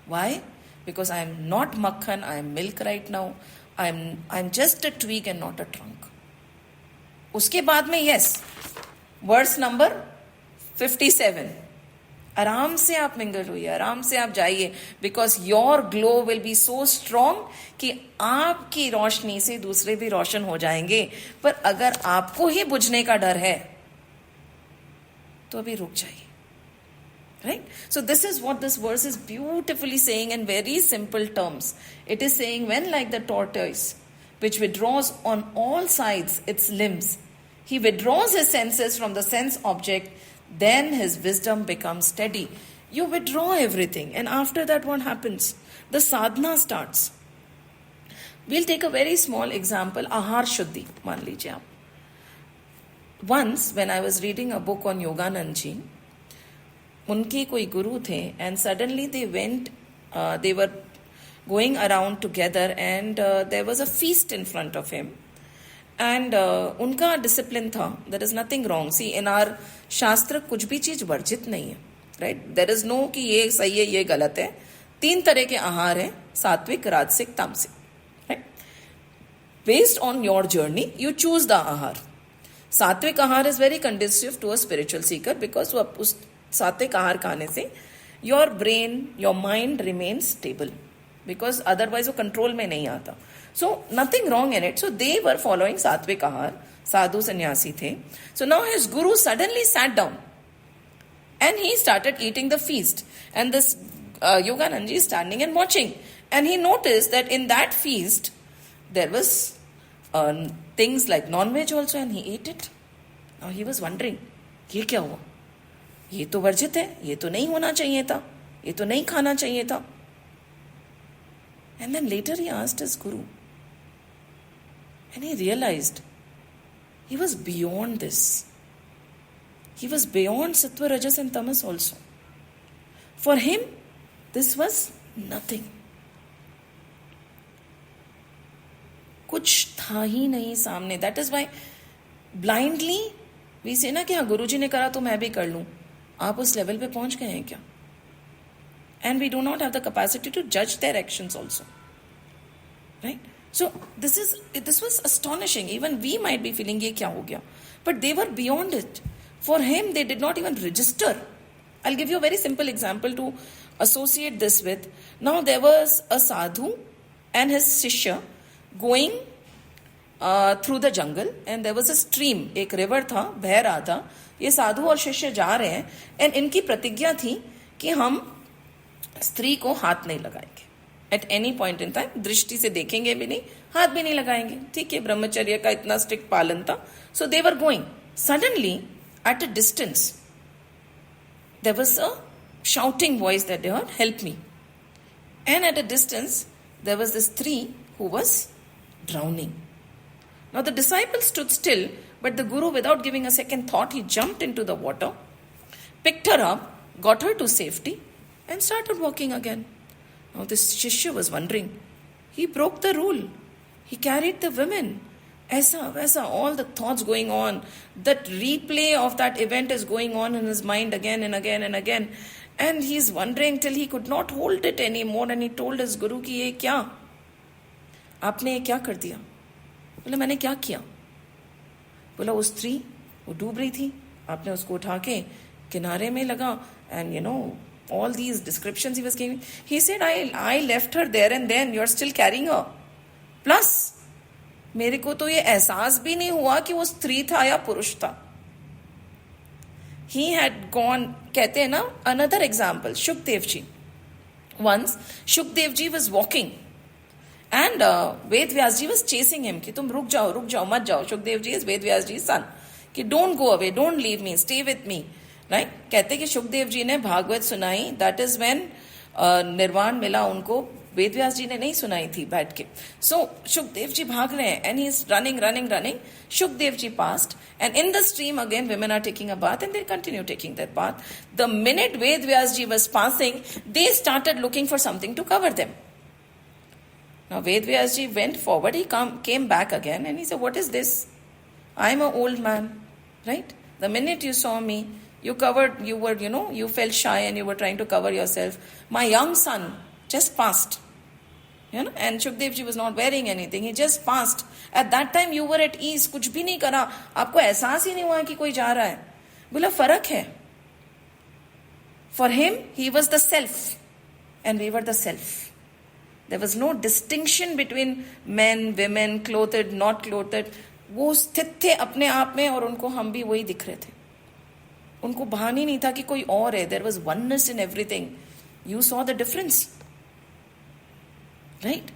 Why? Because I am not makhan, I am milk right now. I'm just a twig and not a trunk. उसके बाद में yes, verse number 57. आराम से आप mingle होइए, आराम से आप जाइए, because your glow will be so strong कि आपकी रोशनी से दूसरे भी रोशन हो जाएंगे. पर अगर आपको ही बुझने का डर है तो अभी रुक जाइए. Right? So this is what this verse is beautifully saying in very simple terms. It is saying, when like the tortoise, which withdraws on all sides its limbs, he withdraws his senses from the sense object, then his wisdom becomes steady. You withdraw everything, and after that what happens? The sadhana starts. We'll take a very small example, Ahar Shuddhi, मान लीजिए आप. Once when I was reading a book on Yoganand ji, उनके कोई गुरु थे, and suddenly they went, they were going around together, and there was a feast in front of him, and उनका discipline था. There is nothing wrong. See, in our शास्त्र कुछ भी चीज वर्जित नहीं है, right? There is no कि ये सही है ये गलत है. 3 तरह के आहार है, सात्विक, राजसिक, तामसिक, right? Based on your journey, you choose the ahar. सात्विक आहार is very conducive to a spiritual seeker, because वो उस सात्विक आहार खाने से your brain, your mind remains stable, because otherwise वो control में नहीं आता. So nothing wrong in it. So they were following सात्विक आहार, साधु सन्यासी थे. So now his guru suddenly sat down and he started eating the feast, and this Yoganand ji is standing and watching, and he noticed that in that feast there was things like non-veg also, and he ate it. Now he was wondering, ये क्या हुआ? ये तो वर्जित है, ये तो नहीं होना चाहिए था, ये तो नहीं खाना चाहिए था. And then later he asked his guru, and he realized he was beyond this. He was beyond sattva, rajas and tamas also. For him, this was nothing. कुछ था ही नहीं सामने. That is why blindly we say ना कि हाँ गुरुजी ने करा तो मैं भी कर लूं. आप उस लेवल पे पहुंच गए हैं क्या? And we do not have the capacity to judge their actions also, right? So this was astonishing. Even we might be feeling ये क्या हो गया, but they were beyond it. For him, they did not even register. I'll give you a very simple example to associate this with. Now there was a sadhu and his shishya going through the jungle, and there was a stream, एक river था, बह रहा था. ये साधु और शिष्य जा रहे हैं, and इनकी प्रतिज्ञा थी कि हम स्त्री को हाथ नहीं लगाएंगे. At any point in time, दृष्टि से देखेंगे भी नहीं, हाथ भी नहीं लगाएंगे. ठीक है, ब्रह्मचर्य का इतना स्ट्रिक्ट पालन था. So they were going. Suddenly, at a distance, there was a shouting voice that they heard, "Help me!" And at a distance, there was this tree who was drowning. Now the disciples stood still, but the guru, without giving a second thought, he jumped into the water, picked her up, got her to safety, and started walking again. Now this shishya was wondering. He broke the rule. He carried the women. Aisa, vaisa, all the thoughts going on. That replay of that event is going on in his mind again and again and again. And he's wondering till he could not hold it anymore. And he told his guru कि ये क्या? आपने ये क्या कर दिया? बोला मैंने क्या किया? बोला उस स्त्री वो डूब रही थी, आपने उसको उठा के किनारे में लगा. And you know, all these descriptions he was giving. He said, I left her there and then. You're still carrying her. Plus, मेरे को तो ये एहसास भी नहीं हुआ कि वो स्त्री था या पुरुष था. He had gone, कहते हैं ना, another example, Shukdev ji. Once, Shukdev ji was walking and Ved Vyas ji was chasing him कि तुम रुक जाओ, मत जाओ. Shukdev ji is Ved Vyas ji's son. कि don't go away, don't leave me, stay with me. Right? कहते कि शुकदेव जी ने भागवत सुनाई. That is when निर्वाण मिला उनको वेद व्यास जी ने नहीं सुनाई थी बैठ के. So Shukdev ji भाग रहे हैं and he is running. Shukdev ji passed and in the stream again women are taking a bath and they continue taking their bath. The minute Ved Vyas ji was passing, they started looking for something to cover them. Now Ved Vyas ji went forward, he came back again and he said, what is this? I am an old man, right? The minute you saw me, you felt shy and you were trying to cover yourself. My young son just passed. And Shukdev ji was not wearing anything. He just passed. At that time you were at ease. कुछ भी नहीं करा. आपको एहसास ही नहीं हुआ कि कोई जा रहा है. बोला फर्क है. For him, he was the self and we were the self. There was no distinction between men, women, clothed, not clothed. वो स्थित थे अपने आप में और उनको हम भी वही दिख रहे थे. उनको भान ही नहीं था कि कोई और है. There was oneness in everything. You saw the difference. Right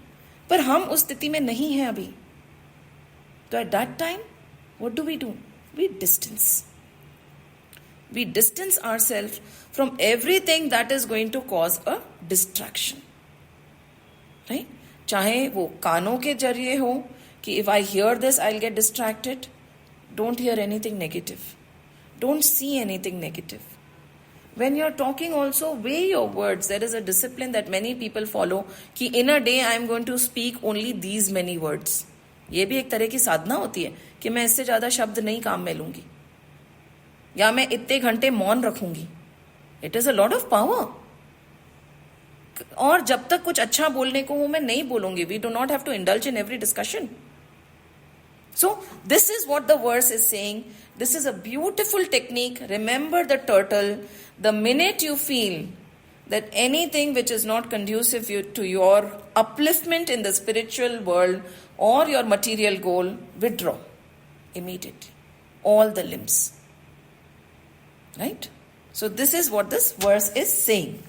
पर हम उस स्थिति में नहीं हैं अभी. तो at that time what do? We distance ourselves from everything that is going to cause a distraction. Right चाहे वो कानों के जरिए हो कि if I hear this I will get distracted. Don't hear anything negative. Don't see anything negative. When you're talking also, weigh your words. There is a discipline that many people follow कि in a day I am going to speak only these many words. ये भी एक तरह की साधना होती है कि मैं इससे ज्यादा शब्द नहीं काम में लूंगी या मैं इतने घंटे मौन रखूंगी. It is a lot of power. और जब तक कुछ अच्छा बोलने को हो मैं नहीं बोलूंगी. We do not have to indulge in every discussion. So this is what the verse is saying. This is a beautiful technique. Remember the turtle. The minute you feel that anything which is not conducive to your upliftment in the spiritual world or your material goal, withdraw immediately. All the limbs. Right? So this is what this verse is saying.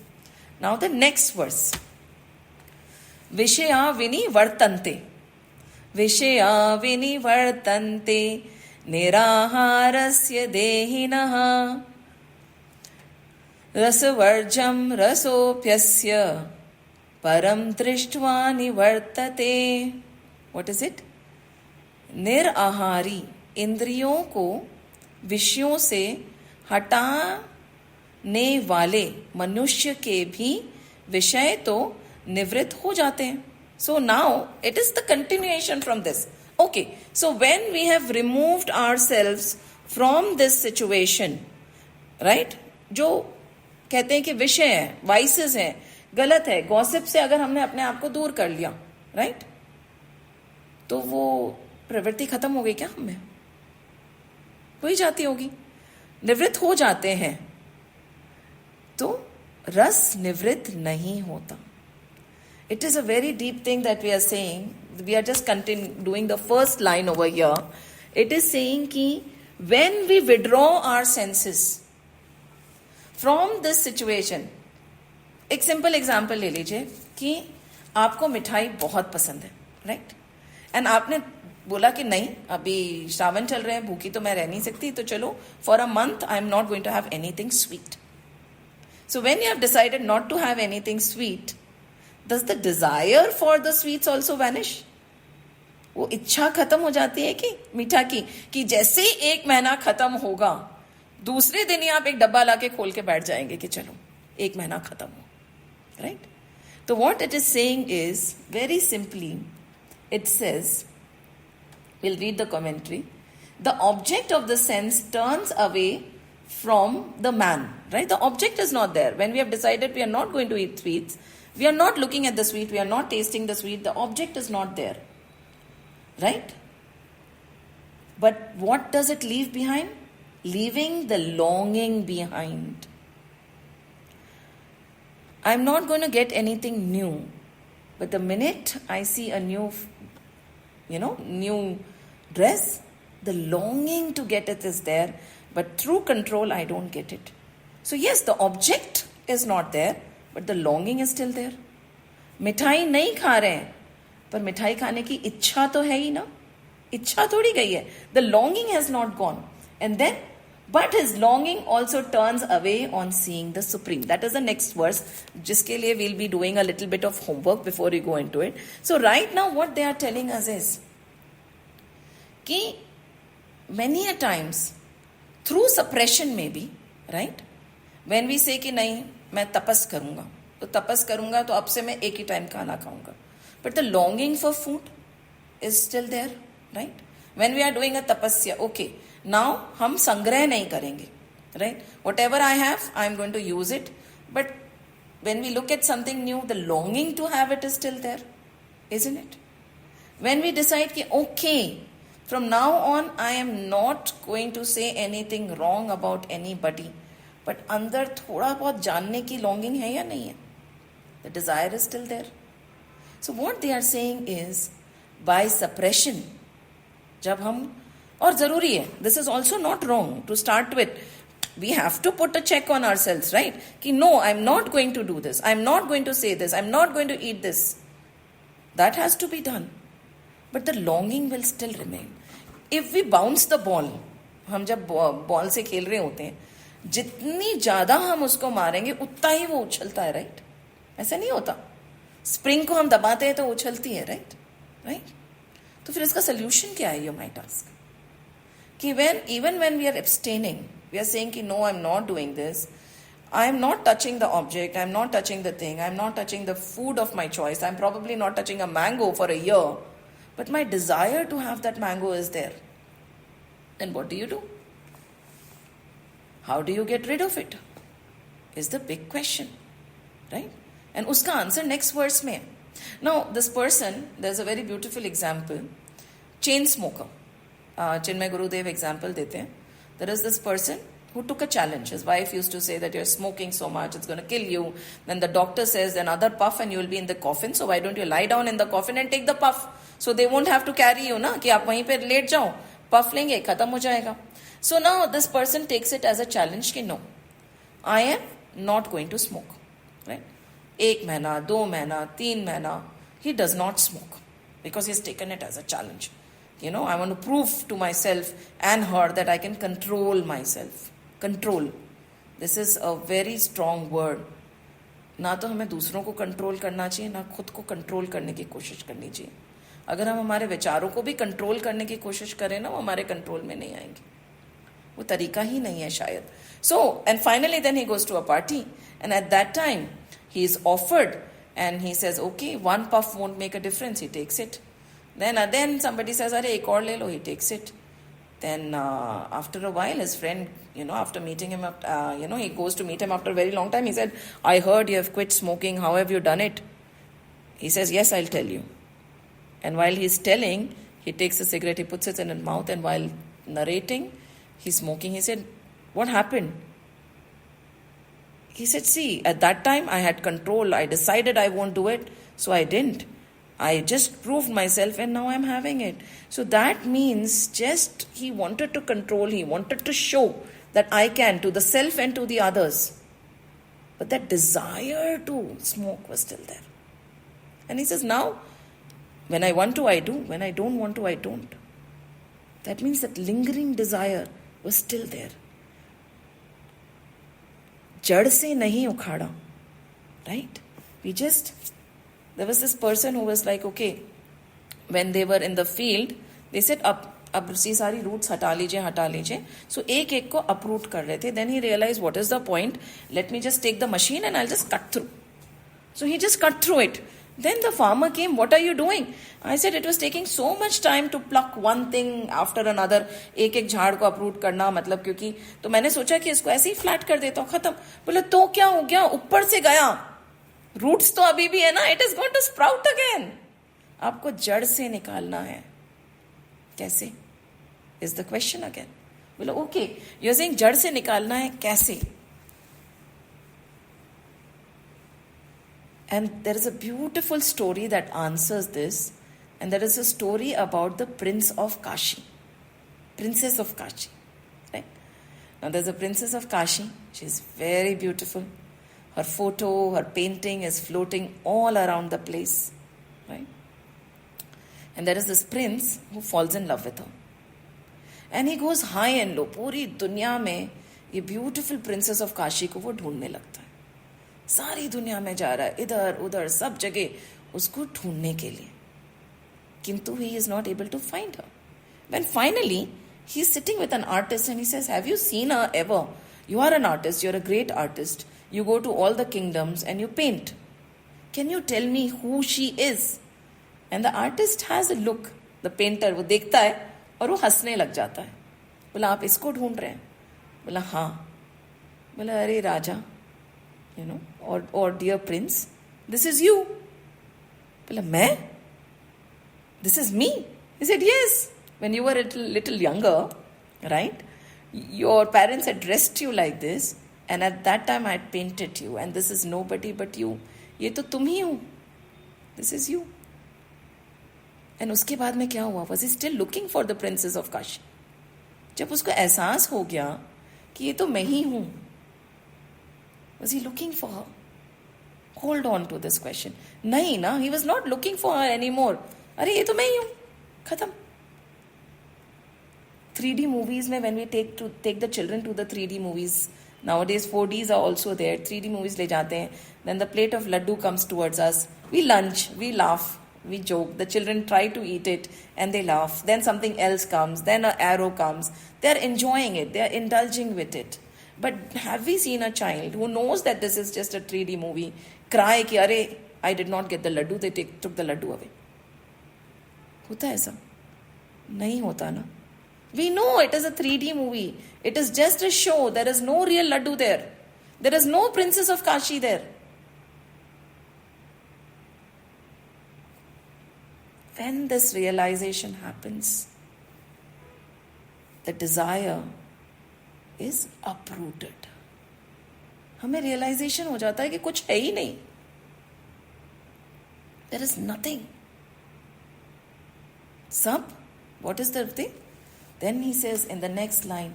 Now the next verse. Vishaya vinivartante. Vishaya vinivartante niraharasya dehinaha रसवर्जम रसोप्यस्य परम दृष्ट्वा निवर्तते. What is it? निराहारी इंद्रियों को विषयों से हटाने वाले मनुष्य के भी विषय तो निवृत्त हो जाते हैं. So now it is the continuation from this. Okay, so when we have removed ourselves from this situation, right, जो कहते हैं कि विषय है, वाइसेस है, गलत है, गॉसिप से अगर हमने अपने आप को दूर कर लिया, राइट, तो वो प्रवृत्ति खत्म हो गई क्या हमें? वही जाती होगी, निवृत्त हो जाते हैं. तो रस निवृत्त नहीं होता. It is a very deep thing that we are saying. We are just doing the first line over here. It is saying कि when we withdraw our senses from this situation. एक सिंपल एग्जाम्पल ले लीजिए कि आपको मिठाई बहुत पसंद है, राइट, एंड आपने बोला कि नहीं अभी श्रावण चल रहे हैं, भूखी तो मैं रह नहीं सकती, तो चलो for a month I am not going to have anything sweet. So when you have decided not to have anything sweet, does the desire for the sweets also vanish? वो इच्छा खत्म हो जाती है कि मीठा की, कि जैसे ही एक महीना खत्म होगा दूसरे दिन ही आप एक डब्बा लाके खोल के बैठ जाएंगे कि चलो एक महीना खत्म हो, राइट. तो what it is saying is very simply, it says, we'll read the commentary, the object of the sense turns away from the man, right? The object is not there. When we have decided we are not going to eat sweets, we are not looking at the sweet, we are not tasting the sweet, the object is not there, right? But what does it leave behind? Leaving the longing behind. I'm not going to get anything new, but the minute I see a new dress, the longing to get it is there, but through control I don't get it. So yes, the object is not there, but the longing is still there. मिठाई नहीं खा रहे हैं, पर मिठाई खाने की इच्छा तो है ही ना, इच्छा थोड़ी गई है. The longing has not gone. And then But his longing also turns away on seeing the Supreme. That is the next verse, jiske liye we'll be doing a little bit of homework before we go into it. So right now what they are telling us is ki many a times through suppression maybe, right? When we say कि नहीं मैं तपस करूंगा, तो तपस करूंगा तो अब से मैं एक ही टाइम खाना खाऊंगा. But the longing for food is still there, right? When we are doing a tapasya, okay, now हम संग्रह नहीं करेंगे, right? Whatever I have, I am going to use it. But when we look at something new, the longing to have it is still there, isn't it? When we decide कि okay, from now on I am not going to say anything wrong about anybody, but अंदर थोड़ा बहुत जानने की longing है या नहीं है? The desire is still there. So what they are saying is, by suppression, जब हम, और जरूरी है, this is also not wrong to start with. We have to put a check on ourselves, right? कि no, I'm not going to do this. I'm not going to say this. I'm not going to eat this. That has to be done. But the longing will still remain. If we bounce the ball, हम जब ball से खेल रहे होते हैं, जितनी ज्यादा हम उसको मारेंगे उतना ही वो उछलता है, राइट? ऐसा नहीं होता? स्प्रिंग को हम दबाते हैं तो उछलती है, राइट? राइट? तो फिर इसका सोल्यूशन क्या है, यू माइट आस्क? कि even when we are abstaining, we are saying कि no, I'm not doing this. I am not touching the object. I'm not touching the thing. I'm not touching the food of my choice. I'm probably not touching a mango for a year. But my desire to have that mango is there. Then what do? How do you get rid of it? Is the big question, right? And uska answer next verse mein. Now, this person, there's a very beautiful example. Chain smoker. Chinmay Gurudev example dete hain. There is this person who took a challenge. His wife used to say that you're smoking so much, it's going to kill you. Then the doctor says another puff and you will be in the coffin. So why don't you lie down in the coffin and take the puff? So they won't have to carry you, na? Ki aap wahin pe late jao. Puff lenge, khatam ho jayega. So now this person takes it as a challenge ki no, I am not going to smoke. Right? 1 mahina, 2 mahina, 3 mahina, he does not smoke because he's taken it as a challenge. You know, I want to prove to myself and her that I can control myself. Control. This is a very strong word. ना तो हमें दूसरों को control करना चाहिए, ना खुद को कंट्रोल करने की कोशिश करनी चाहिए. अगर हम हमारे विचारों को भी कंट्रोल करने की कोशिश करें ना, वो हमारे कंट्रोल में नहीं आएंगे. वो तरीका ही नहीं है शायद. So, and finally then he goes to a party, and at that time he is offered and he says, okay, 1 puff won't make a difference. He takes it. Then somebody says, "Arey, ek aur le lo." He takes it. Then after a while, his friend, after meeting him, he goes to meet him after a very long time. He said, "I heard you have quit smoking. How have you done it?" He says, "Yes, I'll tell you." And while he's telling, he takes a cigarette, he puts it in his mouth, and while narrating, he's smoking. He said, "What happened?" He said, "See, at that time I had control. I decided I won't do it, so I didn't. I just proved myself and now I'm having it." So that means just he wanted to control, he wanted to show that I can, to the self and to the others. But that desire to smoke was still there. And he says, now, when I want to, I do. When I don't want to, I don't. That means that lingering desire was still there. Jad se nahi ukhada. Right? There was this person who was like, okay, when they were in the field, they said, ab सी सारी roots हटा लीजिए. So एक को uproot कर रहे थे. Then he realized, what is the point? Let me just take the machine and I'll just cut through. So he just cut through it. Then the farmer came, "What are you doing?" I said, "It was taking so much time to pluck one thing after another. एक झाड़ को uproot करना, मतलब क्योंकि तो मैंने सोचा कि इसको ऐसे ही flat कर देता हूँ, खत्म." बोले, तो क्या हो गया? ऊपर से गया. रूट्स तो अभी भी है ना, it is going to sprout again. आपको जड़ से निकालना है. कैसे इज द क्वेश्चन अगेन. बोलो, ओके, यू आर सेइंग जड़ से निकालना है, कैसे? And there is a beautiful story that answers this, and there is a story about the prince of Kashi, princess of Kashi. Right? Now there's a princess of Kashi. She's very beautiful. Her photo, her painting is floating all around the place, right? And there is this prince who falls in love with her. And he goes high and low, पूरी दुनिया में ये beautiful princess of Kashi को वो ढूंढने लगता है, सारी दुनिया में जा रहा है, इधर उधर सब जगह उसको ढूंढने के लिए, किंतु he is not able to find her. When finally he is sitting with an artist and he says, have you seen her ever? You are an artist, you're a great artist. You go to all the kingdoms and you paint. Can you tell me who she is? And the artist has a look, the painter, वो देखता है और वो हंसने लग जाता है. बोला आप इसको ढूंढ रहे हैं? बोला हाँ. बोला अरे राजा, or dear prince, this is you. बोला मैं? This is me? He said yes. When you were a little younger, right, your parents had dressed you like this, and at that time I had painted you, and this is nobody but you. ये तो तुम ही हो. This is you. And उसके बाद में क्या हुआ? Was he still looking for the princess of Kashi? जब उसको एहसास हो गया कि ये तो मैं ही हूँ, was he looking for her? Hold on to this question. नहीं ना, he was not looking for her anymore. अरे ये तो मैं ही हूँ, खत्म. 3D movies में when we take the children to the 3D movies, nowadays 4Ds are also there, 3D movies ले जाते हैं, then the plate of laddu comes towards us, we lunch, we laugh, we joke, the children try to eat it and they laugh, then something else comes, then an arrow comes, they are enjoying it, they are indulging with it. But have we seen a child who knows that this is just a 3D movie cry कि अरे I did not get the laddu, they took the laddu away? होता है ऐसा? नहीं होता ना. We know it is a 3D movie. It is just a show. There is no real laddu there. There is no princess of Kashi there. When this realization happens, the desire is uprooted. हमें realization हो जाता है कि कुछ है ही नहीं. There is nothing. Sab, what is the thing? Then he says in the next line,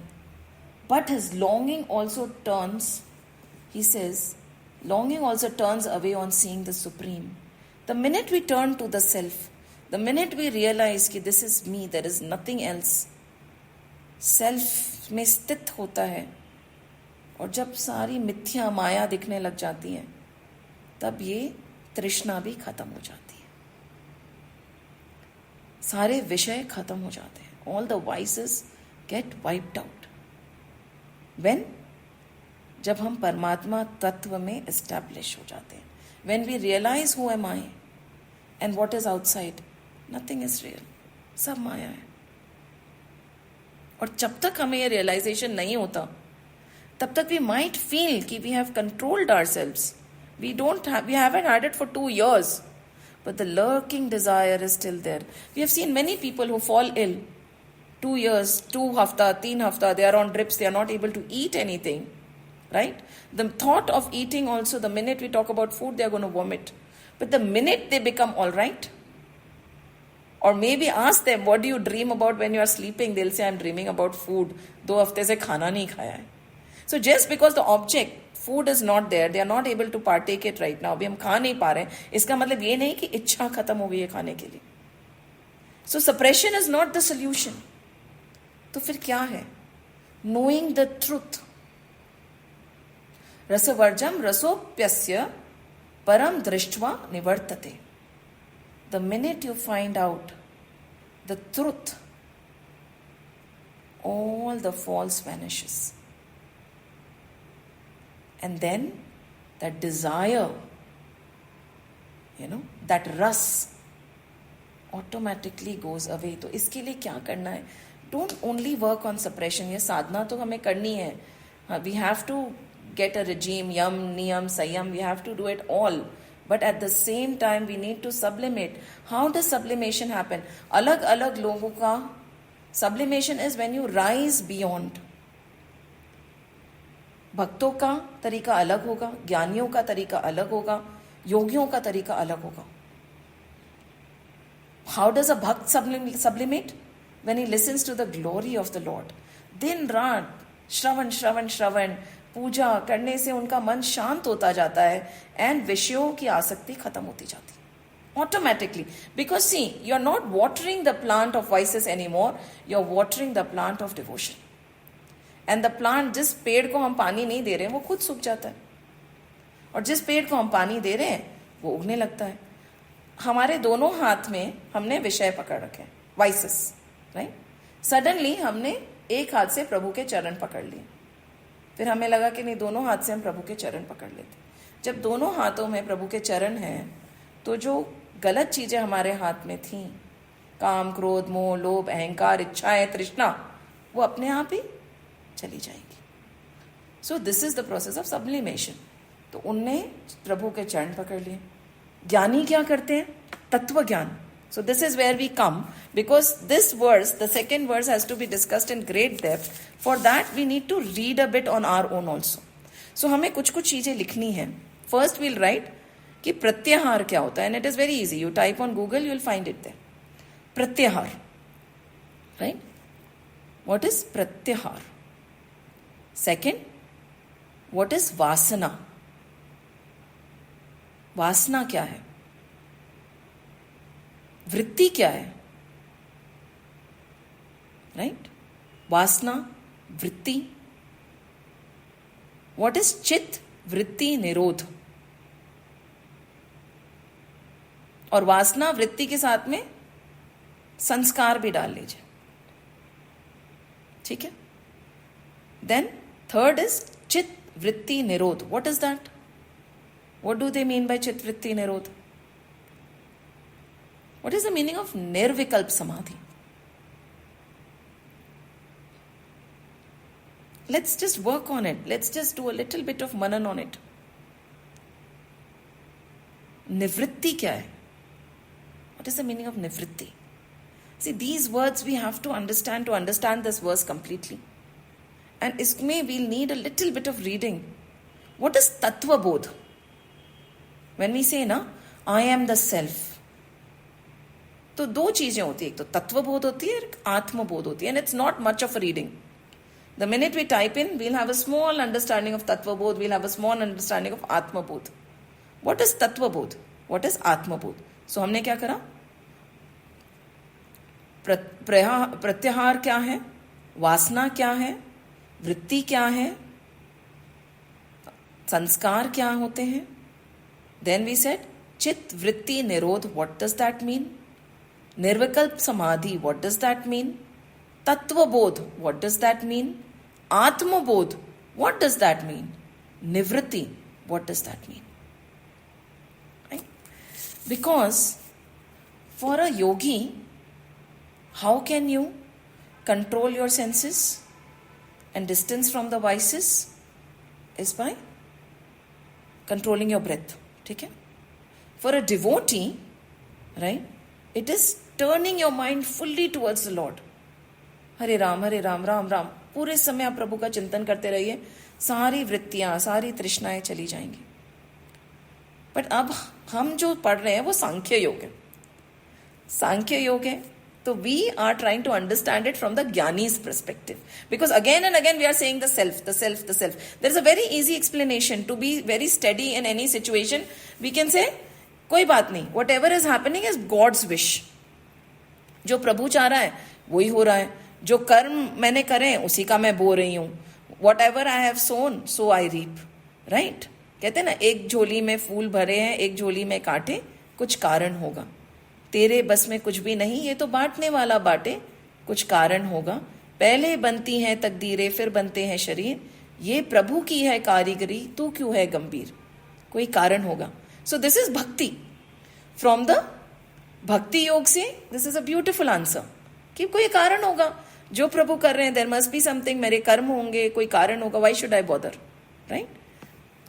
but his longing also turns, he says, longing also turns away on seeing the Supreme. The minute we turn to the self, the minute we realize कि this is me, there is nothing else, self में स्थित होता है, और जब सारी मिथ्या माया दिखने लग जाती है, तब ये तृष्णा भी खत्म हो जाती है, सारे विषय खत्म हो जाते हैं. All the vices get wiped out. When? जब हम परमात्मा तत्व में establish हो जाते हैं. When we realize who am I and what is outside, nothing is real. सब माया है. और जब तक हमें ये realization नहीं होता, तब तक we might feel कि we have controlled ourselves. We haven't had it for 2 years. But the lurking desire is still there. We have seen many people who fall ill. 2 years, 2 hafta, 3 hafta, they are on drips, they are not able to eat anything, right? The thought of eating also, the minute we talk about food, they are going to vomit. But the minute they become all right, or maybe ask them, what do you dream about when you are sleeping? They'll say, I'm dreaming about food. 2 hafte se khana nahi khaya hai. So just because the object, food is not there, they are not able to partake it right now, अभी हम खा नहीं पा रहे हैं, इसका मतलब ये नहीं कि इच्छा खत्म हो गई है खाने के लिए. So suppression is not the solution. तो फिर क्या है? Knowing the truth. रसवर्जम रसोप्यस्य परम दृष्ट्वा निवर्तते. The minute you find out the truth, all the false vanishes. And then that desire, that ras automatically goes away. तो इसके लिए क्या करना है? Don't only work on suppression. ये साधना तो हमें करनी है. We have to get a regime, yam, niyam, sayam. We have to do it all. But at the same time, we need to sublimate. How does sublimation happen? अलग-अलग लोगों का sublimation is when you rise beyond. भक्तों का तरीका अलग होगा, ज्ञानियों का तरीका अलग होगा, योगियों का तरीका अलग होगा. How does a bhakt sublimate? When he listens to the glory of the Lord. दिन रात श्रवण श्रवण श्रवण पूजा करने से उनका मन शांत होता जाता है एंड विषयों की आसक्ति खत्म होती जाती है. Automatically. Because see, you're not watering the plant of vices anymore, you're watering the plant of devotion. And the plant, जिस पेड़ को हम पानी नहीं दे रहे हैं वो खुद सूख जाता है, और जिस पेड़ को हम पानी दे रहे हैं वो उगने लगता है. हमारे दोनों हाथ में हमने विषय पकड़ रखे हैं, वाइसेस, राइट. सडनली हमने एक हाथ से प्रभु के चरण पकड़ लिए, फिर हमें लगा कि नहीं, दोनों हाथ से हम प्रभु के चरण पकड़ लेते. जब दोनों हाथों में प्रभु के चरण हैं, तो जो गलत चीजें हमारे हाथ में थी, काम, क्रोध, मोह, लोभ, अहंकार, इच्छाएं, तृष्णा, वो अपने आप ही चली जाएगी. सो this is the process of sublimation. तो उनने प्रभु के चरण पकड़ लिए. ज्ञानी क्या करते हैं? तत्व ज्ञान. So this is where we come, because this verse, the second verse, has to be discussed in great depth. For that we need to read a bit on our own also. So हमें कुछ कुछ चीजें लिखनी है. First we'll write कि प्रत्याहार क्या होता है, and it is very easy. You type on Google, you will find it there. प्रत्याहार, राइट. व्हाट इज प्रत्याहार? सेकेंड, व्हाट इज वासना? वासना क्या है? वृत्ति क्या है? राइट. वासना, वृत्ति. व्हाट इज चित्त वृत्ति निरोध? और वासना वृत्ति के साथ में संस्कार भी डाल लीजिए, ठीक है. देन थर्ड इज चित्त वृत्ति निरोध. What is that? What do they mean by चित्त वृत्ति निरोध? What is the meaning of निर्विकल्प समाधि? Let's just work on it. Let's just do a little bit of manan on it. Nivritti kya hai? What is the meaning of nivritti? See, these words we have to understand this verse completely. And isme we'll need a little bit of reading. What is tattva bodh? When we say na, I am the self, तो दो चीजें होती है. एक तो तत्व बोध होती है, एक आत्म बोध होती है. And it's not much of a reading. The minute we type in, we'll have a small understanding of Tattva Bodh, we'll have a small understanding of Atma Bodh. What is Tattva Bodh? What is Atma Bodh? So हमने क्या करा? प्रत्याहार क्या है? वासना क्या है? वृत्ति क्या है? संस्कार क्या होते हैं? Then we said, चित्त वृत्ति निरोध. What does that mean? निर्विकल्प समाधि. What does that mean? Tattvabodh, what does that mean? Atmabodh, what does that mean? Nivritti, what does that mean? Right? Because for a yogi, how can you control your senses and distance from the vices? Is by controlling your breath. ठीक है? For a devotee, right, it is turning your mind fully towards the Lord. हरे राम राम राम. पूरे समय आप प्रभु का चिंतन करते रहिए, सारी वृत्तियां, सारी तृष्णाएं चली जाएंगी. बट अब हम जो पढ़ रहे हैं वो सांख्य योग है. सांख्य योग है, तो we are trying to understand it from the ज्ञानीज perspective. Because again and again we are saying the self, the self, the self. There is a very easy explanation to be very steady in any situation. We can say कोई बात नहीं, whatever is happening is God's wish. जो प्रभु चाह रहा है वही हो रहा है. जो कर्म मैंने करे उसी का मैं बो रही हूं. Whatever I have sown so I reap. Right. कहते हैं ना, एक झोली में फूल भरे हैं, एक झोली में कांटे, कुछ कारण होगा. तेरे बस में कुछ भी नहीं, ये तो बांटने वाला बांटे, कुछ कारण होगा. पहले बनती हैं तकदीरें, फिर बनते हैं शरीर, ये प्रभु की है कारीगरी, तू क्यों है गंभीर. कोई कारण होगा. सो दिस इज भक्ति. फ्रॉम द भक्ति योग से this is a beautiful answer कि कोई कारण होगा. जो प्रभु कर रहे हैं, देयर मस्ट बी समथिंग. मेरे कर्म होंगे, कोई कारण होगा. Why should I bother, right.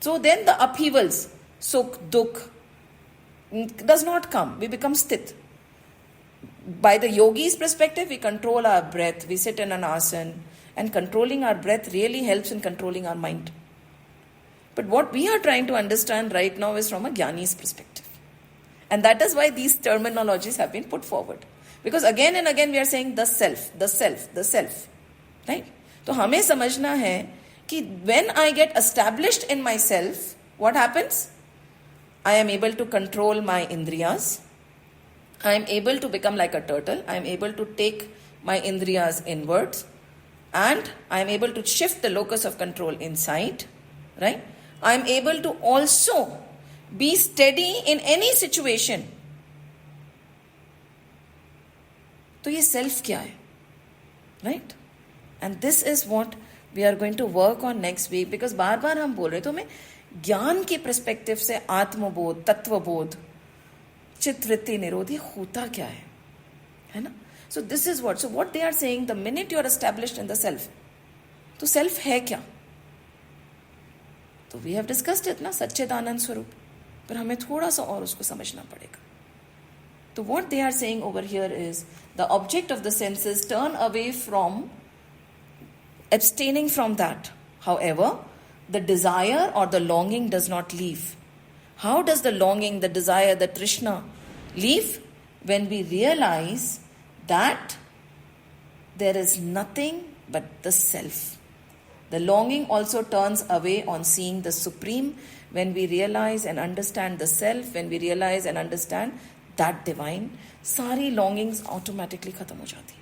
So then the upheavals, sukh dukh does not come. We become स्थित. By the yogi's perspective, we control our breath. We sit in an asana, and controlling our breath really helps in controlling our mind. But what we are trying to understand right now is from a jnani's perspective. And that is why these terminologies have been put forward. Because again and again we are saying the self, the self, the self. Right? तो हमें समझना है कि when I get established in myself, what happens? I am able to control my indriyas. I am able to become like a turtle. I am able to take my indriyas inwards, and I am able to shift the locus of control inside, right? I am able to also be steady in any situation. तो ये self क्या है, right? And this is what we are going to work on next week, because बार बार हम बोल रहे तो हमें ज्ञान के पर्सपेक्टिव से आत्मबोध, तत्वबोध, चित्तवृत्ति निरोधी होता क्या है ना? So this is what, so what they are saying, the minute you are established in the self, तो सेल्फ है क्या? तो वी हैव डिस्कस्ड इट ना, सच्चिदानंद स्वरूप, पर हमें थोड़ा सा और उसको समझना पड़ेगा. तो what they are saying over here is the object of the senses turn away from abstaining from that. However, the desire or the longing does not leave. How does the longing, the desire, the trishna leave? When we realize that there is nothing but the self. The longing also turns away on seeing the supreme. When we realize and understand the self, when we realize and understand that divine, सारी longings automatically खत्म हो जाती.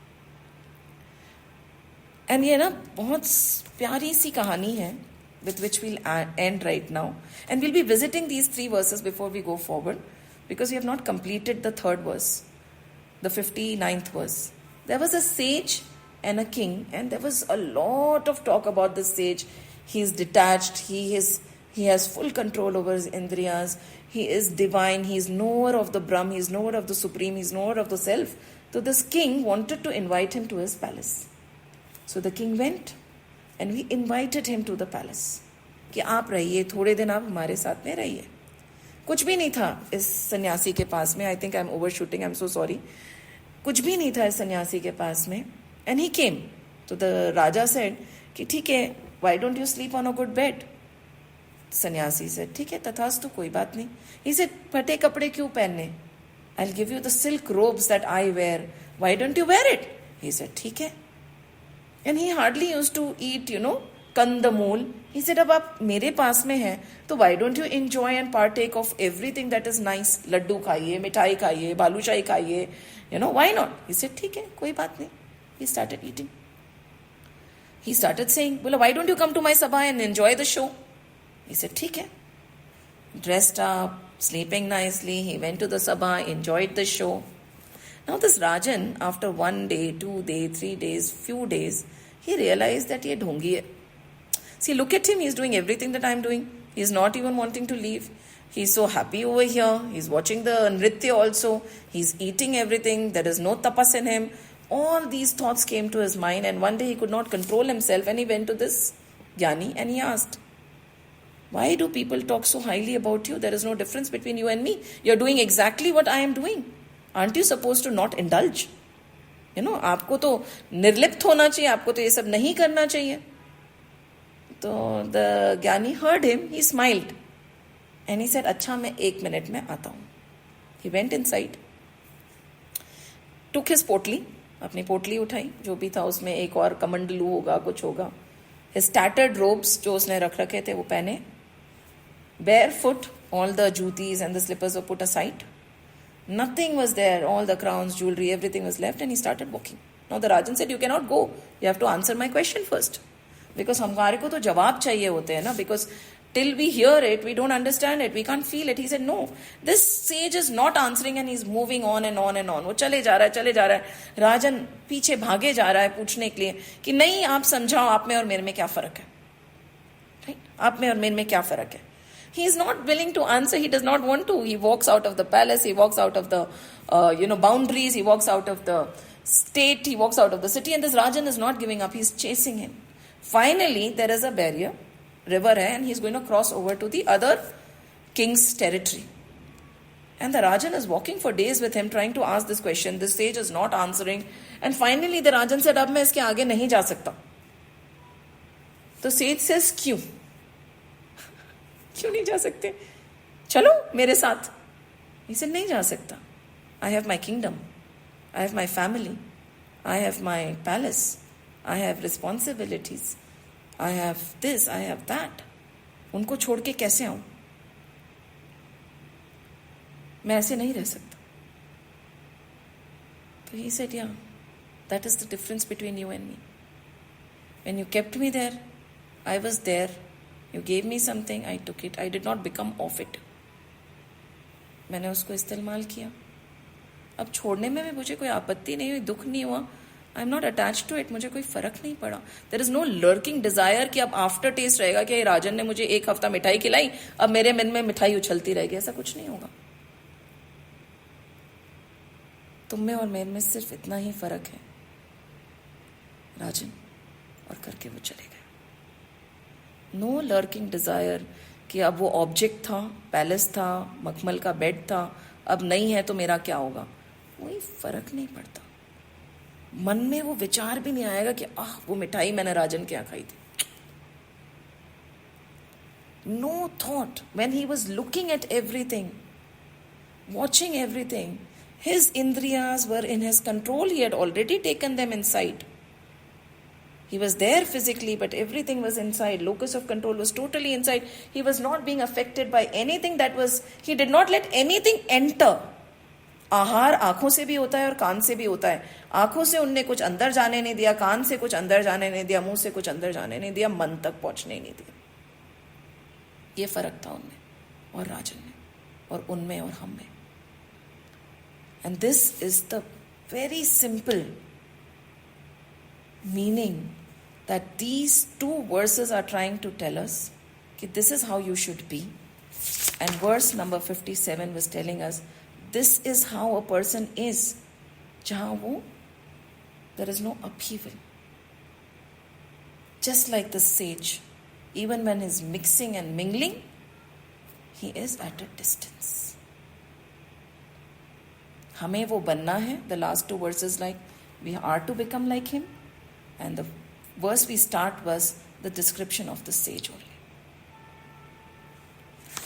And ये ना बहुत प्यारी सी कहानी है with which we'll end right now, and we'll be visiting these 3 verses before we go forward, because we have not completed the 3rd verse, the 59th verse. There was a sage and a king, and there was a lot of talk about the sage. He is detached, he has full control over his indriyas, he is divine, he is knower of the Brahm, he is knower of the Supreme, he is knower of the Self. So this king wanted to invite him to his palace. So the king went and we invited him to the palace. कि आप रहिए, थोड़े दिन आप हमारे साथ में रहिए. कुछ भी नहीं था इस सन्यासी के पास में. I think I'm overshooting, I'm so sorry. कुछ भी नहीं था इस सन्यासी के पास में. And he came. So the Raja said कि ठीक है, why don't you sleep on a good bed? सन्यासी से ठीक है, तथास्तु, कोई बात नहीं. He said, फटे कपड़े क्यों पहनने? I'll give you the silk robes that I wear. Why don't you wear it? He said, ठीक है. And he hardly used to eat, कंदमूल. He said, अब आप मेरे पास में हैं, तो why don't you enjoy and partake of everything that is nice? Laddu खाइए, मिठाई खाइए, बालूशाही खाइए, why not? He said, ठीक है, कोई बात नहीं. He started eating. He started saying, बोला, why don't you come to my sabha and enjoy the show? He said, ठीक है. Dressed up, sleeping nicely, he went to the sabha, enjoyed the show. Now this Rajan, after 1 day, 2 days, 3 days, few days, he realized that ye dhongi hai. See, look at him, he's doing everything that I'm doing. He's not even wanting to leave. He's so happy over here. He's watching the nritya also. He's eating everything. There is no tapas in him. All these thoughts came to his mind, and one day he could not control himself, and he went to this Jnani and he asked, why do people talk so highly about you? There is no difference between you and me. You're doing exactly what I am doing. Aren't you supposed to not indulge? आपको तो निर्लिप्त होना चाहिए, आपको तो ये सब नहीं करना चाहिए. तो the Jnani heard him, he smiled. And he said, अच्छा मैं 1 minute में आता हूँ. He went inside, took his potli, अपनी पोटली उठाई, जो भी था उसमें एक और कमंडलू होगा, कुछ होगा. His tattered robes जो उसने रख रखे थे वो पहने. Barefoot, all the jutis and the slippers were put aside. Nothing was there, all the crowns, jewelry, everything was left, and he started walking. Now the Rajan said, you cannot go, you have to answer my question first. Because हमारे को तो जवाब चाहिए होते हैं ना, because till we hear it, we don't understand it, we can't feel it. He said, no, this sage is not answering and he's moving on and on and on. वो चले जा रहा है. राजन पीछे भागे जा रहा है पूछने के लिए कि नहीं, आप समझाओ, आप में और मेरे में क्या फर्क है? Right? आप में और मेरे में क्या फर्क है? He is not willing to answer. He does not want to. He walks out of the palace. He walks out of the, boundaries. He walks out of the state. He walks out of the city. And this Rajan is not giving up. He's chasing him. Finally, there is a barrier, river hai, and he's going to cross over to the other king's territory. And the Rajan is walking for days with him, trying to ask this question. This sage is not answering. And finally, the Rajan said, अब मैं इसके आगे नहीं जा सकता. तो sage says, क्यों? क्यों नहीं जा सकते? चलो मेरे साथ. He said, नहीं जा सकता. I have my kingdom. I have my family. I have my palace. I have responsibilities. I have this, I have that. उनको छोड़ के कैसे आऊं? मैं ऐसे नहीं रह सकता. So he said, yeah, that is the difference between you and me. When you kept me there, I was there. You gave me something, I took it. I did not become of it. मैंने उसको इस्तेमाल किया. अब छोड़ने में भी मुझे कोई आपत्ति नहीं हुई, दुख नहीं हुआ. I am not attach to it. मुझे कोई फर्क नहीं पड़ा. There is no lurking desire कि अब आफ्टर टेस्ट रहेगा कि राजन ने मुझे एक हफ्ता मिठाई खिलाई, अब मेरे मन में मिठाई उछलती रहेगी. ऐसा कुछ नहीं होगा. तुम में और मेरे में सिर्फ इतना ही फर्क है, राजन. और करके वो चले गए. नो लर्किंग डिजायर कि अब वो ऑब्जेक्ट था, पैलेस था, मखमल का बेड था, अब नहीं है तो मेरा क्या होगा. कोई फर्क नहीं पड़ता. मन में वो विचार भी नहीं आएगा कि वो मिठाई मैंने राजन के यहाँ खाई थी. No thought. When he was looking at everything, watching everything, his indriyas were in his control. He had already taken them inside. He was there physically, but everything was inside. Locus of control was totally inside. He was not being affected by anything that was, he did not let anything enter. आहार आंखों से भी होता है और कान से भी होता है. आंखों से उनने कुछ अंदर जाने नहीं दिया, कान से कुछ अंदर जाने नहीं दिया, मुंह से कुछ अंदर जाने नहीं दिया, मन तक पहुंचने नहीं दिया. ये फर्क था उनमें और राजन में, और उनमें और हम में. And this is the very simple meaning that these two verses are trying to tell us that this is how you should be. And verse number 57 was telling us this is how a person is. Jahan wo, there is no upheaval. Just like the sage, even when he's mixing and mingling, he is at a distance. हमें वो बनना है. The last two verses like we are to become like him, and the verse we start was the description of the sage only.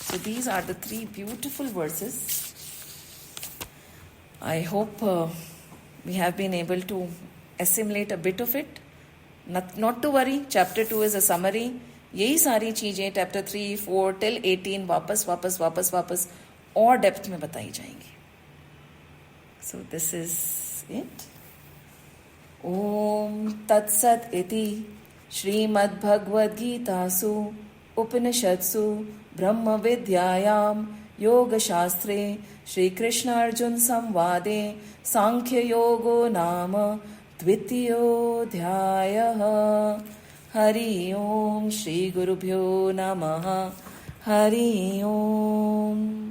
So these are the three beautiful verses. I hope we have been able to assimilate a bit of it. Not to worry, chapter 2 is a summary. यही सारी चीजें chapter 3, 4 till 18 वापस और depth में बताई जाएंगी. So this is it. Om Tat Sat iti Shrimad Bhagavad Gitasu Upanishadsu Brahma Vidyayam Yoga Shastre Shri Krishna Arjun Samvade Sankhya Yogo Nama Dvitiyo Dhyayah. Hari Om Shri Gurubhyo Namaha. Hari Om.